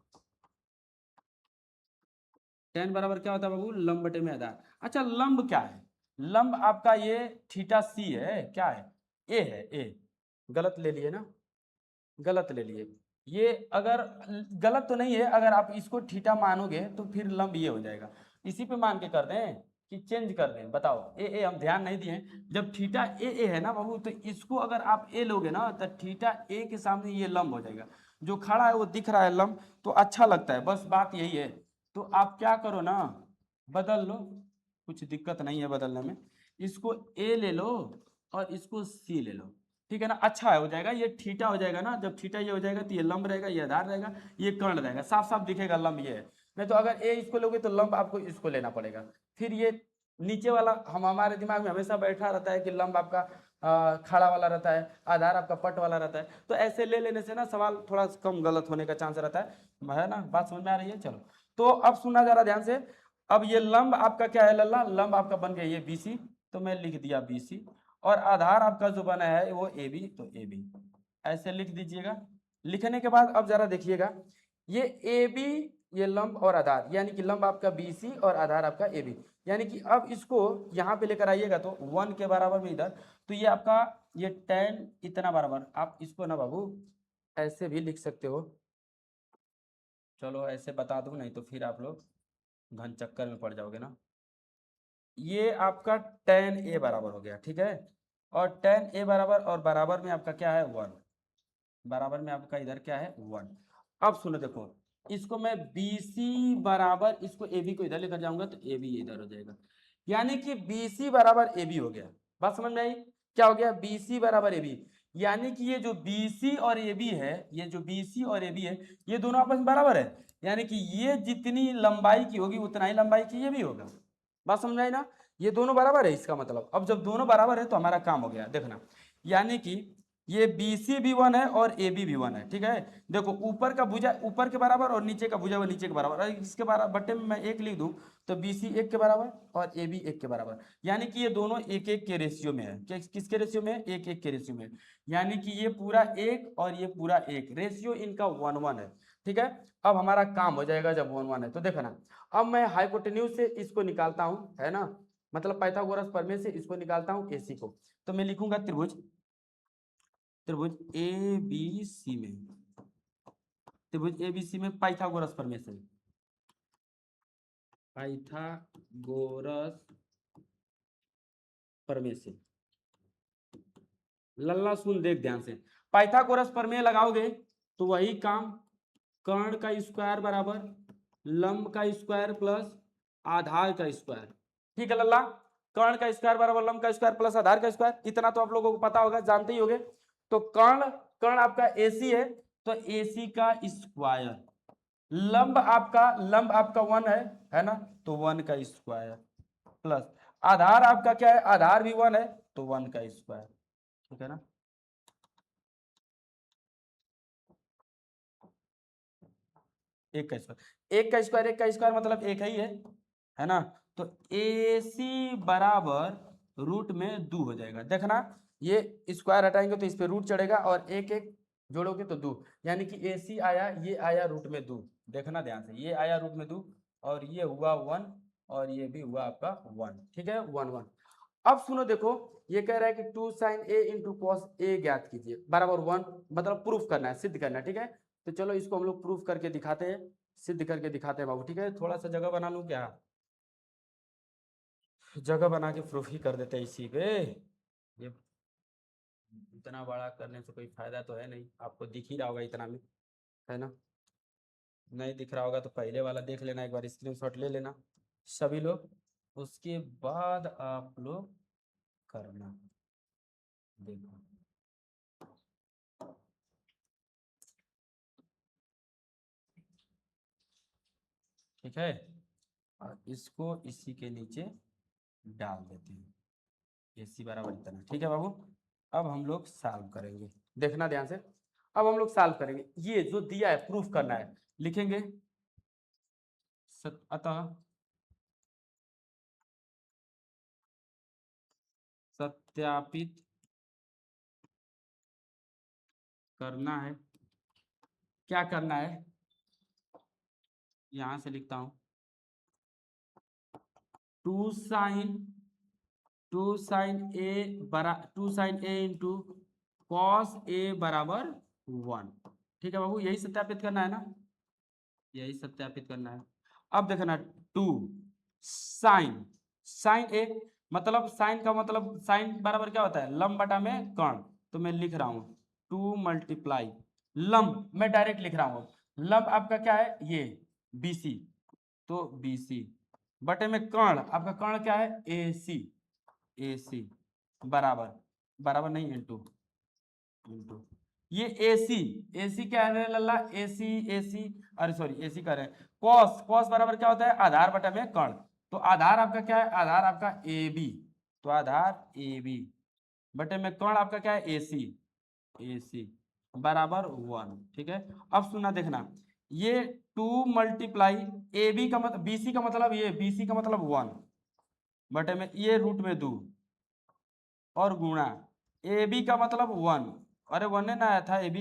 Speaker 1: tan बराबर क्या होता है बाबू? लंब बटे में आधार। अच्छा लंब क्या है? लंब आपका ये थीटा सी है, क्या है? ए है, ए। गलत ले लिए ना, गलत ले लिए। ये अगर गलत तो नहीं है, अगर आप इसको थीटा मानोगे तो फिर लंब ये हो जाएगा। इसी पे मान के कर दें कि चेंज कर दें? बताओ, ए ए हम ध्यान नहीं दिए। जब थीटा ए ए है ना बाबू, तो इसको अगर आप ए लोगे ना तो थीटा ए के सामने ये लंब हो जाएगा। जो खड़ा है वो दिख रहा है लंब, तो अच्छा लगता है, बस बात यही है। तो आप क्या करो ना, बदल लो, कुछ दिक्कत नहीं है बदलने में। इसको ए ले लो और इसको सी ले लो, ठीक है ना। अच्छा हो जाएगा, ये थीटा हो जाएगा ना, जब थीटा ये हो जाएगा तो ये लंब रहेगा, ये आधार रहेगा, ये कर्ण रहेगा, साफ साफ दिखेगा लंब ये है। नहीं तो अगर ए इसको लोगे तो लंब आपको इसको लेना पड़ेगा। फिर ये नीचे वाला हम हमारे दिमाग में हमेशा बैठा रहता है कि लंब आपका खड़ा वाला रहता है, आधार आपका पट वाला रहता है। तो ऐसे ले लेने से ना सवाल थोड़ा कम गलत होने का चांस रहता है ना। बात समझ में आ रही है? चलो तो अब सुनना जरा ध्यान से। अब ये लंब आपका क्या है लल्ला? लंब आपका बन गया ये BC, तो मैं लिख दिया BC। और आधार आपका जो बना है वो AB, तो AB ऐसे लिख दीजिएगा। लिखने के बाद अब जरा देखिएगा, ये AB, ये लंब और आधार, यानी कि लंब आपका BC और आधार आपका AB। यानी कि अब इसको यहाँ पे लेकर आइएगा तो 1 के बराबर में इधर, तो ये आपका ये tan इतना बराबर, आप इसको ना बाबू ऐसे भी लिख सकते हो। चलो ऐसे बता दूं, नहीं तो फिर आप लोग घन चक्कर में पड़ जाओगे ना। ये आपका tan a बराबर हो गया, ठीक है। और tan a बराबर, और बराबर में आपका क्या है? 1, बराबर में आपका इधर क्या है? 1। अब सुनो देखो, इसको मैं BC बराबर, इसको AB को इधर लेकर जाऊंगा तो AB इधर हो जाएगा, यानी कि BC बराबर AB हो गया। बात समझ में आई? क्या हो गया? BC बराबर AB, यानी कि ये जो BC और AB है, ये जो BC और AB है, ये दोनों आपस में बराबर है। यानी कि ये जितनी लंबाई की होगी उतना ही लंबाई की ये भी होगा। बात समझ में आई ना? ये दोनों बराबर है, इसका मतलब अब जब दोनों बराबर है तो हमारा काम हो गया, देखना। यानी कि ये BC भी 1 है और AB भी 1 है, ठीक है। देखो ऊपर का भुजा ऊपर के बराबर और नीचे का भुजा वो नीचे के बराबर, और इसके बराबर बट्टे में मैं 1 लिख दूं तो BC 1 के बराबर और AB 1 के बराबर। यानी कि ये दोनों 1-1 के रेशियो में है। किसके रेशियो में? 1-1 के रेशियो में। यानी कि ये पूरा 1 और ये पूरा 1, रेशियो इनका 1-1 है, ठीक है। अब हमारा काम हो जाएगा जब 1-1 है तो देखना। अब मैं हाइपोटेन्यूज से इसको निकालता हूं, है ना, मतलब पाइथागोरस प्रमेय से इसको निकालता हूं AC को। तो मैं लिखूंगा त्रिभुज, त्रिभुज ABC में, त्रिभुज ABC में पाइथागोरस प्रमेय से, पाइथागोरस प्रमेय से। लल्ला सुन देख ध्यान से, पाइथागोरस प्रमेय लगाओगे तो वही काम, कर्ण का स्क्वायर बराबर लंब का स्क्वायर प्लस आधार का स्क्वायर। ठीक है लल्ला, कर्ण का स्क्वायर बराबर लंब का स्क्वायर प्लस आधार का स्क्वायर, इतना तो आप लोगों को पता होगा, जानते ही होगे। तो कर्ण कर्ण आपका AC है, तो AC का स्क्वायर, लंब आपका 1 है ना, तो 1 का स्क्वायर प्लस आधार आपका क्या है, आधार भी 1 है, तो 1 का स्क्वायर। ठीक है ना, एक का स्क्वायर मतलब एक ही है ना। तो AC बराबर रूट में 2 हो जाएगा। देखना, ये स्क्वायर हटाएंगे तो इस पे रूट चढ़ेगा, और एक एक जोड़ोगे तो 2, यानी कि AC आया, ये आया रूट में 2। देखना ध्यान से, ये आया रूट में 2, और ये हुआ 1, और ये भी हुआ आपका 1। ठीक है, 1 1। अब सुनो, देखो ये कह रहा है कि 2 sin A इंटू कॉस ए ज्ञात कीजिए बराबर 1, मतलब प्रूफ करना है, सिद्ध करना है। ठीक है, तो चलो इसको हम लोग प्रूफ करके दिखाते हैं, सिद्ध करके दिखाते हैं बाबू। ठीक है, थोड़ा सा जगह बना लूं क्या, जगह बना के प्रूफ ही कर देते हैं इसी पे। ये इतना बड़ा करने से कोई फायदा तो है नहीं, आपको दिख ही रहा होगा इतना में, है ना। नहीं दिख रहा होगा तो पहले वाला देख लेना, एक बार स्क्रीनशॉट ले लेना सभी लोग, उसके बाद आप लोग करना। देखो, ठीक है, और इसको इसी के नीचे डाल देते हैं, AC बराबर इतना। ठीक है बाबू, अब हम लोग सॉल्व करेंगे, देखना ध्यान से। अब हम लोग सॉल्व करेंगे, ये जो दिया है प्रूफ करना है, लिखेंगे अतः सत्यापित करना है। क्या करना है, यहां से लिखता हूं, 2 sign to sign A into cos A बराबर 1। ठीक है बाबू, यही सत्यापित करना है ना, यही सत्यापित करना है। अब देखना, 2 साइन साइन ए, मतलब साइन का मतलब, साइन बराबर क्या होता है, लंब बटा में कर्ण। तो मैं लिख रहा हूं 2 मल्टीप्लाई लंब, मैं डायरेक्ट लिख रहा हूं, लंब आपका क्या है, ये BC, तो BC बटे में कर्ण, आपका कर्ण क्या है, AC बराबर, बराबर नहीं इंटू, इंटू ये AC क्या है लल्ला, AC अरे सॉरी AC कर रहे हैं, कॉस बराबर क्या होता है, आधार बटा में कर्ण। तो आधार आपका क्या है, आधार आपका AB, तो आधार AB बटे में कर्ण आपका क्या है, AC बराबर 1। ठीक है, अब सुनना, देखना, ये 2 मल्टीप्लाई AB का मतलब, BC का मतलब, ये BC का मतलब 1 बटे में ये रूट में 2, और गुणा AB का मतलब 1, अरे 1 ना आया था AB,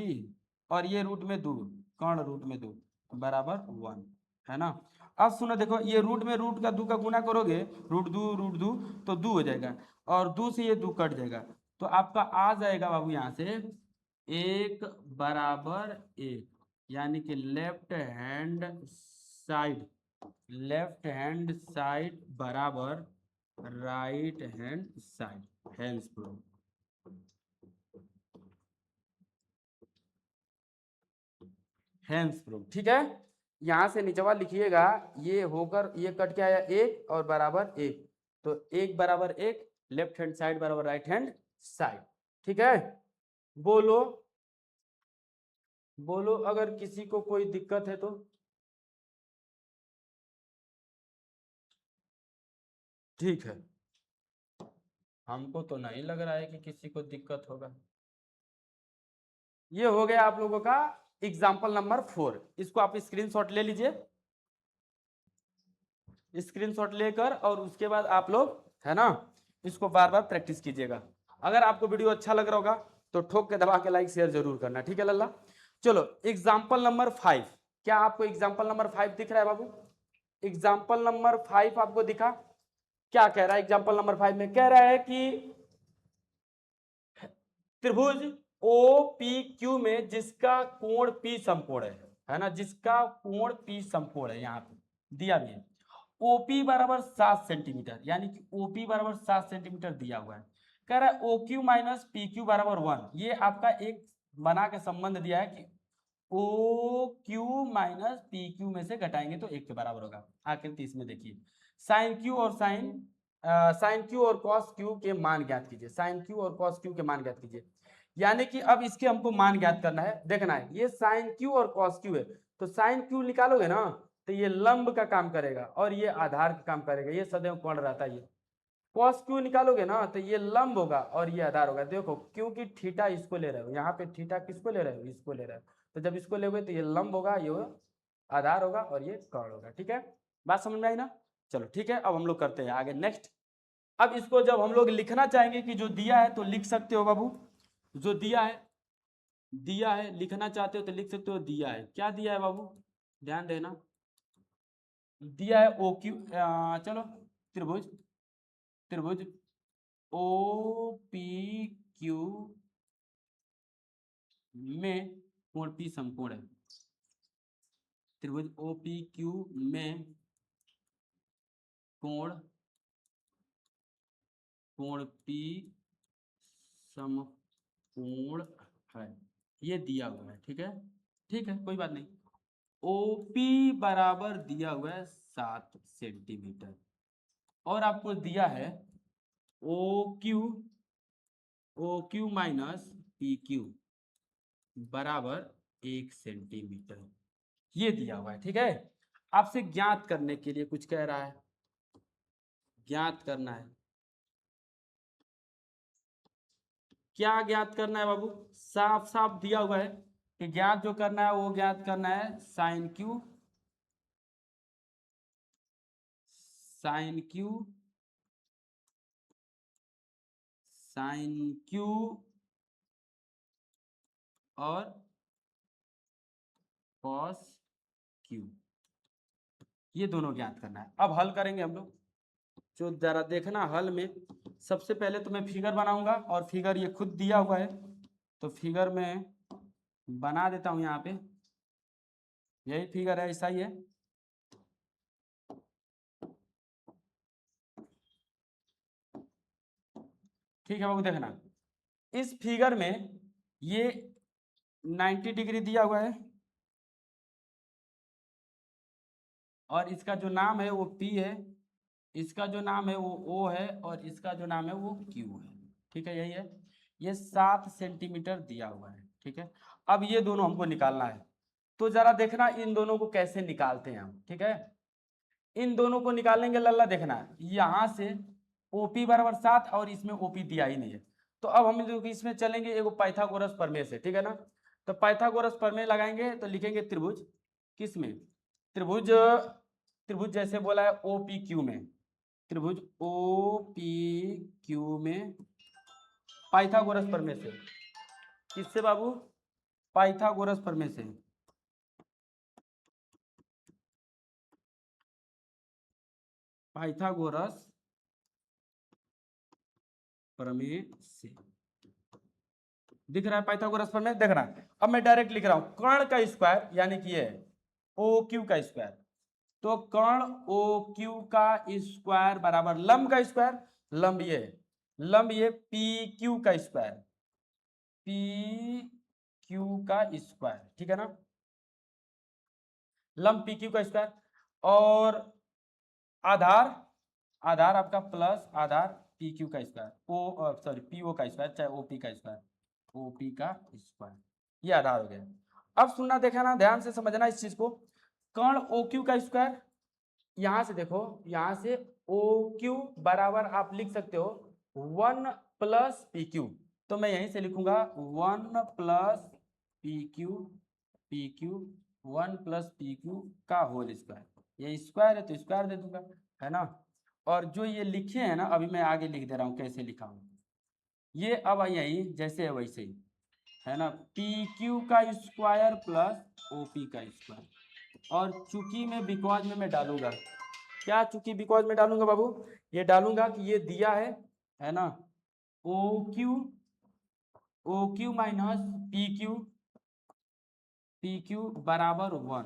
Speaker 1: और ये रूट में 2, कर्ण रूट में 2 बराबर 1, है ना। अब सुनो, देखो ये रूट में रूट का 2 का गुना करोगे, रूट 2 तो 2 हो जाएगा, और 2 से ये 2 कट जाएगा, तो आपका आ जाएगा बाबू यहाँ से 1 बराबर 1, यानी कि साइड लेफ्ट हैंड साइड बराबर right hand side, hands proof. Hands proof, ठीक है। यहां से नीचवा लिखिएगा, ये होकर ये कट के आया 1 और बराबर 1, तो 1 बराबर 1, लेफ्ट हैंड साइड बराबर राइट हैंड साइड। ठीक है, बोलो बोलो, अगर किसी को कोई दिक्कत है तो। ठीक है, हमको तो नहीं लग रहा है कि किसी को दिक्कत होगा। ये हो गया आप लोगों का एग्जाम्पल नंबर 4, इसको आप स्क्रीनशॉट ले लीजिए, स्क्रीनशॉट लेकर, और उसके बाद आप लोग, है ना, इसको बार बार प्रैक्टिस कीजिएगा। अगर आपको वीडियो अच्छा लग रहा होगा तो ठोक के दबा के लाइक शेयर जरूर करना। ठीक है लल्ला, चलो एग्जाम्पल नंबर 5, क्या आपको एग्जाम्पल नंबर 5 दिख रहा है बाबू, एग्जाम्पल नंबर 5 आपको दिखा। क्या कह रहा है एग्जाम्पल नंबर 5 में, कह रहा है कि त्रिभुज OPQ में जिसका कोण P समकोण है ना, जिसका कोण P समकोण है, यहाँ पे दिया भी है, OP बराबर 7 सेंटीमीटर, यानी कि OP बराबर 7 सेंटीमीटर दिया हुआ है। कह रहा है OQ माइनस PQ बराबर 1, ये आपका एक बना के संबंध दिया है कि O Q minus P Q में से घटाएंगे तो 1 के बराबर होगा। आकृति इसमें देखिए, साइन क्यू और साइन क्यू और कॉस क्यू के मान ज्ञात कीजिए। साइन क्यू और कॉस क्यू के मान ज्ञात कीजिए, यानी कि अब इसके हमको मान ज्ञात करना है। देखना है ये साइन क्यू और कॉस क्यू है, तो साइन क्यू निकालोगे ना तो ये लंब का काम करेगा और ये आधार का काम करेगा, ये सदैव कोण रहता है। ये कॉस क्यू निकालोगे ना तो ये लंब होगा और ये आधार होगा। देखो क्योंकि थीटा इसको ले रहे हो, यहाँ पे थीटा किसको ले रहे हो, इसको ले रहे हो, तो जब इसको लेगे तो ये लंब होगा, ये आधार होगा और ये कोण होगा। ठीक है, बात समझ में आई ना। चलो ठीक है, अब हम लोग करते हैं आगे नेक्स्ट। अब इसको जब हम लोग लिखना चाहेंगे कि जो दिया है तो लिख सकते हो बाबू, जो दिया है लिखना चाहते हो तो लिख सकते हो। दिया है, क्या दिया है बाबू, ध्यान देना। दिया है ओ क्यू, चलो त्रिभुज, त्रिभुज ओ पी क्यू में कोण पी समकोण है। त्रिभुज ओ पी क्यू में कोण कोण पी समकोण है, ये दिया हुआ है। ठीक है कोई बात नहीं। ओपी बराबर दिया हुआ है 7 सेंटीमीटर और आपको दिया है O Q minus P Q बराबर 1 सेंटीमीटर, ये दिया हुआ है। ठीक है, आपसे ज्ञात करने के लिए कुछ कह रहा है, ज्ञात करना है। क्या ज्ञात करना है बाबू, साफ साफ दिया हुआ है कि ज्ञात जो करना है वो ज्ञात करना है sine Q, sine Q, sine Q और कॉस क्यू, ये दोनों ज्ञात करना है। अब हल करेंगे हम लोग, जो जरा देखना हल में। सबसे पहले तो मैं फिगर बनाऊंगा और फिगर ये खुद दिया हुआ है तो फिगर में बना देता हूं। यहाँ पे यही फिगर है, ऐसा ही है। ठीक है बाबू, देखना इस फिगर में ये 90 डिग्री दिया हुआ है और इसका जो नाम है वो P है, इसका जो नाम है वो O है और इसका जो नाम है वो Q है। ठीक है, यही है। ये 7 सेंटीमीटर दिया हुआ है। ठीक है, अब ये दोनों हमको निकालना है, तो जरा देखना इन दोनों को कैसे निकालते हैं हम। ठीक है, इन दोनों को निकालेंगे लल्ला, देखना यहाँ से OP बराबर 7 और इसमें OP दिया ही नहीं है, तो अब हम लोग इसमें चलेंगे एगो पाइथागोरस प्रमेय से। ठीक है ना, तो पाइथागोरस प्रमेय लगाएंगे तो लिखेंगे त्रिभुज किसमें, त्रिभुज, त्रिभुज जैसे बोला है OPQ में, त्रिभुज OPQ में पाइथागोरस प्रमेय से। किससे बाबू, पाइथागोरस प्रमेय से। पाइथागोरस प्रमेय से दिख रहा है, पाइथागोरस प्रमेय देख रहा है। अब मैं डायरेक्ट लिख रहा हूं कर्ण का स्क्वायर, यानी कि ये ओ क्यू का स्क्वायर, तो कर्ण ओ क्यू का स्क्वायर बराबर लंब का स्क्वायर, लंब ये पी क्यू का स्क्वायर, पी क्यू का स्क्वायर। ठीक है ना, लंब पी क्यू का स्क्वायर और आधार, आधार आपका प्लस आधार पी क्यू का स्क्वायर, ओ सॉरी पी ओ का स्क्वायर, चाहे ओपी का स्क्वायर, ओपी का स्क्वायर, ये आधार हो गया। अब सुनना देखा ना, ध्यान से समझना इस चीज को। कर्ण ओ क्यू का स्क्वायर, यहां से देखो, यहां से ओ क्यू बराबर आप लिख सकते हो 1 प्लस पी क्यू, तो मैं यहीं से लिखूंगा 1 plus P Q, P Q 1 plus P Q का होल स्क्वायर। ये स्क्वायर है तो स्क्वायर दे दूंगा, है ना। और जो ये लिखे हैं ना, अभी मैं आगे लिख दे रहा हूँ कैसे लिखा हूँ ये, अब यही जैसे है वैसे ही, है ना। पी क्यू का स्क्वायर प्लस ओ पी का स्क्वायर, और चूंकि में बिकॉज में मैं डालूंगा, क्या चूंकि बिकॉज में डालूंगा बाबू, ये डालूंगा कि ये दिया है ना, O Q minus P Q बराबर 1,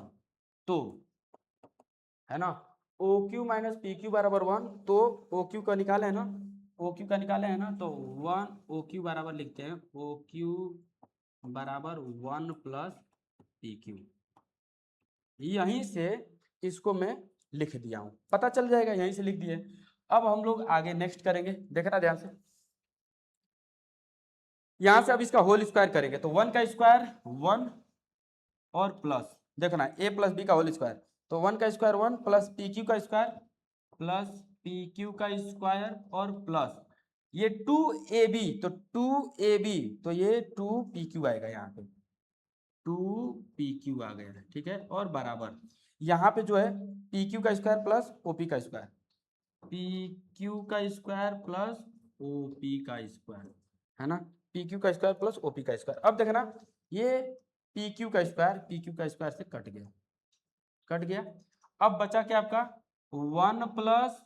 Speaker 1: तो है ना, O Q minus P Q बराबर 1, तो ओ क्यू का निकाले है ना, ओ क्यू का निकाले है ना, तो 1 ओ क्यू बराबर लिखते हैं, ओ क्यू बराबर 1 प्लस पी क्यू। यहीं से इसको मैं लिख दिया हूं, पता चल जाएगा, यहीं से लिख दिए। अब हम लोग आगे नेक्स्ट करेंगे, देखना ध्यान से। यहां से अब इसका होल स्क्वायर करेंगे तो 1 का स्क्वायर 1 और प्लस देखना a प्लस बी का होल स्क्वायर, तो 1 का स्क्वायर 1 प्लस पी क्यू का स्क्वायर प्लस पी क्यू का स्क्वायर और प्लस ये 2ab, तो 2ab तो ये 2pq आएगा, यहाँ पे 2pq आ गया है, ठीक है। और बराबर यहाँ पे जो है pq का स्क्वायर प्लस op का स्क्वायर, pq का स्क्वायर प्लस op का स्क्वायर, है ना, pq का स्क्वायर प्लस op का स्क्वायर। अब देखना ये pq का स्क्वायर से कट गया, कट गया। अब बचा क्या आपका 1 प्लस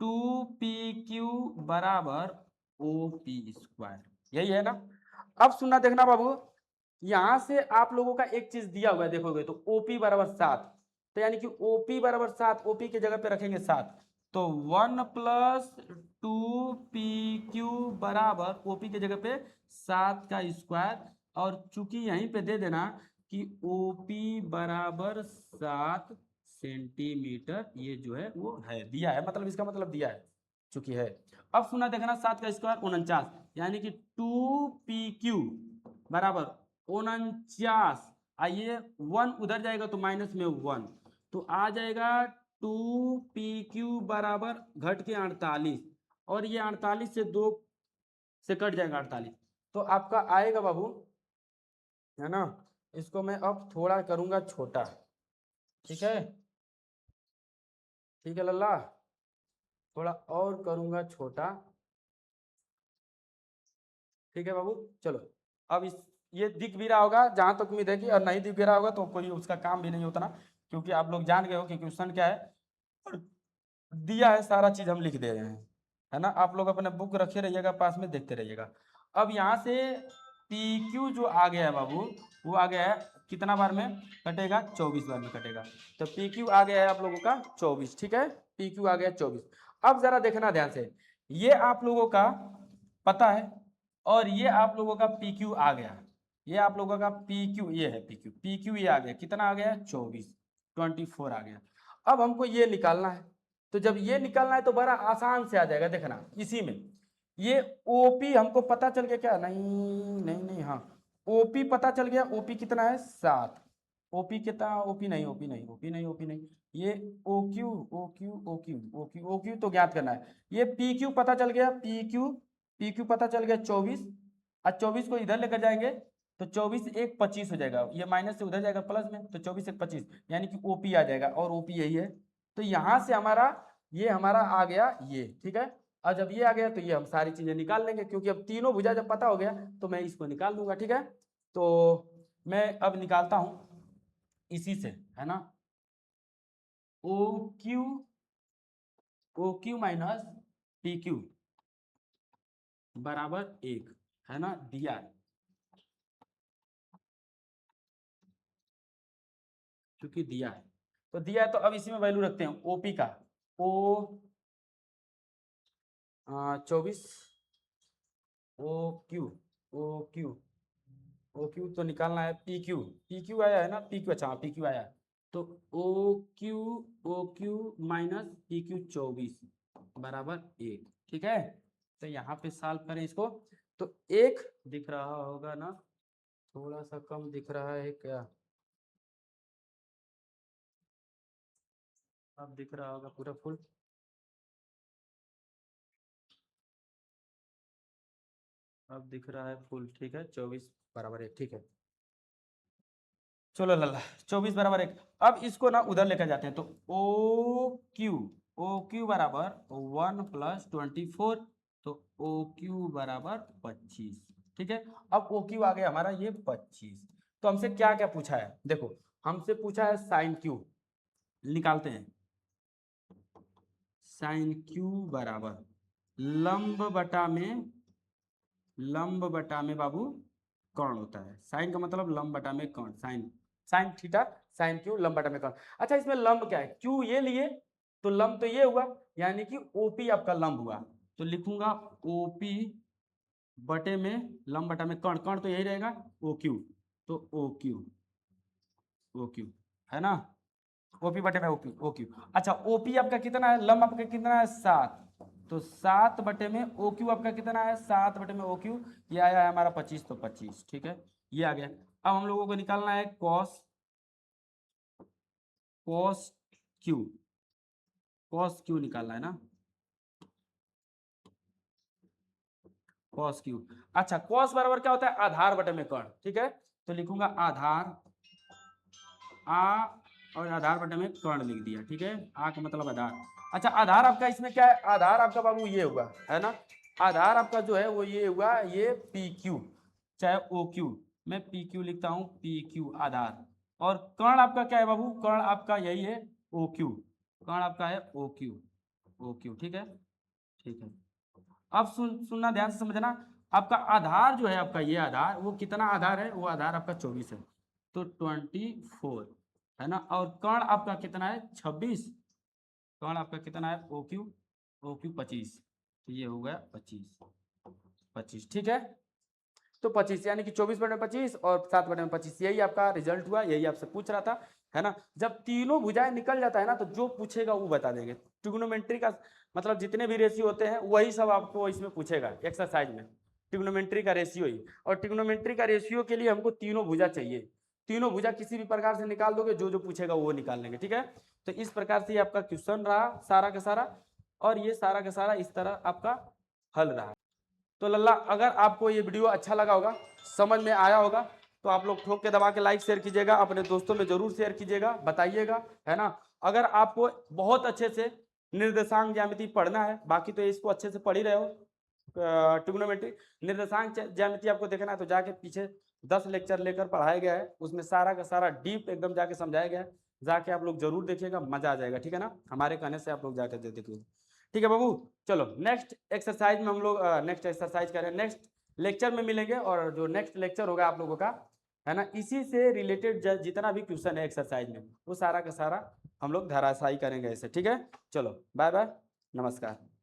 Speaker 1: 2pq बराबर op स्क्वायर, यही है ना। अब सुनना देखना बाबू, यहां से आप लोगों का एक चीज दिया हुआ है, देखोगे तो OP बराबर 7, तो यानी कि OP बराबर 7, OP की जगह पे रखेंगे 7, तो 1 प्लस 2pq बराबर OP की जगह पे 7 का स्क्वायर, और चूंकि यहीं पे दे देना कि OP बराबर 7 सेंटीमीटर, ये जो है वो है दिया है, मतलब इसका मतलब दिया है चूंकि है। अब सुना देखना 7 का स्क्वायर 49, यानी कि 2pq बराबर 49, आइए 1 उधर जाएगा तो माइनस में 1, तो आ जाएगा 2pq बराबर घट के 48, और ये 48 से 2 से कट जाएगा 48, तो आपका आएगा बाबू, है ना। इसको मैं अब थोड़ा करूंगा छोटा, ठीक है, ठीक है लल्ला, थोड़ा और करूंगा छोटा, ठीक है बाबू। चलो अब इस ये दिख भी रहा होगा जहां तक उम्मीद है कि, और नहीं दिख भी रहा होगा तो कोई उसका काम भी नहीं होता ना, क्योंकि आप लोग जान गए हो कि क्वेश्चन क्या है और दिया है, सारा चीज हम लिख दे रहे हैं, है ना। आप लोग अपने बुक रखे रहिएगा पास में, देखते रहिएगा। अब यहाँ से पी क्यू जो आ गया है बाबू, वो आ गया है कितना बार में कटेगा, 24 बार में कटेगा, तो पी क्यू आ गया है आप लोगों का 24, ठीक है, पी क्यू आ गया 24। अब जरा देखना ध्यान से, ये आप लोगों का पता है, और ये आप लोगों का पी क्यू आ गया, ये आप लोगों का पी क्यू, ये है पी क्यू ये आ गया, कितना आ गया 24, 24 आ गया। अब हमको ये निकालना है, तो जब ये निकालना है तो बड़ा आसान से आ जाएगा, देखना इसी में ये ओपी हमको पता चल गया, क्या नहीं नहीं नहीं, हाँ ओपी पता चल गया, ओपी कितना है 7, ओपी कितना, ओपी नहीं ओपी नहीं ओपी नहीं ओपी नहीं, ये O Q O Q O Q O Q O Q तो ज्ञात करना है। ये पी क्यू पता चल गया, पी क्यू पता चल गया 24, और 24 को इधर लेकर जाएंगे तो 24 एक 25 हो जाएगा, ये माइनस से उधर जाएगा प्लस में, तो 24 एक 25 यानी कि ओपी आ जाएगा, और ओपी यही है, तो यहां से हमारा ये हमारा आ गया ये, ठीक है। और जब ये आ गया तो ये हम सारी चीजें निकाल लेंगे, क्योंकि अब तीनों भुजा जब पता हो गया तो मैं इसको निकाल दूंगा, ठीक है। तो मैं अब निकालता हूं इसी से, है ना, O Q, O Q minus P Q बराबर 1, है ना, दिया है, क्योंकि दिया है तो दिया है, तो अब इसी में वैल्यू रखते हैं ओपी का, O 24, O Q O Q O Q तो निकालना है, पी क्यू आया है ना, पी क्यू, अच्छा पी क्यू आया, तो O Q minus P Q 24 बराबर 1, ठीक है। तो यहाँ पे सॉल्व करें इसको, तो एक दिख रहा होगा ना, थोड़ा सा कम दिख रहा है क्या, अब दिख रहा होगा पूरा फुल, अब दिख रहा है फुल, ठीक है, 24 बराबर 1, ठीक है। चलो लल्ला 24 बराबर 1, अब इसको ना उधर लेकर जाते हैं, तो ओ क्यू बराबर 1 प्लस 24, तो ओ क्यू बराबर 25, ठीक है। अब ओ क्यू आ गया हमारा ये 25, तो हमसे क्या क्या पूछा है, देखो हमसे पूछा है साइन क्यू, निकालते हैं, साइन क्यू बराबर लंब बटा में, लंब बटा में बाबू कर्ण होता है, साइन का मतलब लंब बटा में कर्ण, sine sine theta sine Q लंब बटा में कर्ण। अच्छा इसमें लंब क्या है, क्यू ये लिए तो लंब तो ये हुआ, यानी कि ओपी आपका लंब हुआ, तो लिखूंगा ओपी बटे में लंब बटा में कर्ण, कर्ण तो यही रहेगा ओ क्यू, तो ओ क्यू, ओ क्यू, है ना, ओपी बटे में ओक्यू ओक्यू। अच्छा ओपी आपका कितना है, लंब आपका कितना है 7, तो 7 बटे में ओक्यू आपका कितना है 7 बटे में ओक्यू, ये आया है हमारा 25, तो 25 ठीक है, ये आ गया। अब हम लोगों को निकालना है cos, cos Q, cos Q निकालना है ना, कॉस क्यू। अच्छा कॉस बराबर क्या होता है, आधार बटे में कर्ण, ठीक है, तो लिखूंगा आधार आ, और आधार बटे में कर्ण लिख दिया, ठीक है, आ का मतलब आधार। अच्छा आधार आपका इसमें क्या है, आधार आपका बाबू ये हुआ है ना, आधार आपका जो है वो ये हुआ, ये पी क्यू, चाहे ओ क्यू, मैं पी क्यू लिखता हूँ, पी क्यू आधार। और कर्ण आपका क्या है बाबू, कर्ण आपका यही है ओ क्यू, कर्ण आपका है ओ क्यू, ओ क्यू, ठीक है, ठीक है। अब सुनना ध्यान से समझना, आपका आधार जो है, आपका ये आधार, वो कितना आधार है, वो आधार आपका 24 है, तो 24 है ना, और कर्ण आपका कितना है 26, कर्ण आपका कितना है ओ क्यू, ओ क्यू 25, तो ये हो गया 25, 25 ठीक है। तो 25 यानी कि 24 बटे 25 और 7 बटे 25, यही आपका रिजल्ट हुआ, यही आपसे पूछ रहा था, है ना। जब तीनों भुजाएं निकल जाता है ना, तो जो पूछेगा वो बता देंगे। ट्रिग्नोमेट्री का मतलब जितने भी रेशियो होते हैं वही सब आपको इसमें पूछेगा एक्सरसाइज में, ट्रिग्नोमेट्री का रेशियो ही। और ट्रिग्नोमेट्री का रेशियो के लिए हमको तीनों भुजा चाहिए, तीनों भुजा किसी भी प्रकार से निकाल दोगे, जो जो पूछेगा वो निकाल लेंगे, ठीक है। तो इस प्रकार से आपका क्वेश्चन रहा सारा का सारा, और ये सारा का सारा इस तरह आपका हल रहा। तो लल्ला अगर आपको ये वीडियो अच्छा लगा होगा, समझ में आया होगा, तो आप लोग ठोक के दबा के लाइक शेयर कीजिएगा, अपने दोस्तों में जरूर शेयर कीजिएगा, बताइएगा, है ना। अगर आपको बहुत अच्छे से निर्देशांक ज्यामिति पढ़ना है, बाकी तो इसको अच्छे से पढ़ ही रहे हो, ट्रिग्नोमेट्री निर्देशांक ज्यामिति आपको देखना है तो जाके पीछे 10 लेक्चर लेकर पढ़ाया गया है, उसमें सारा का सारा डीप एकदम जाके समझाया गया है, जाके आप लोग जरूर देखिएगा, मजा आ जाएगा, ठीक है ना, हमारे कहने से आप लोग जाकर देखिएगा, ठीक है बाबू। चलो नेक्स्ट एक्सरसाइज में हम लोग नेक्स्ट एक्सरसाइज करें, नेक्स्ट लेक्चर में मिलेंगे, और जो नेक्स्ट लेक्चर होगा आप लोगों का, है ना, इसी से रिलेटेड जितना भी क्वेश्चन है एक्सरसाइज में, वो सारा का सारा हम लोग धराशायी करेंगे ऐसे, ठीक है। चलो बाय बाय, नमस्कार।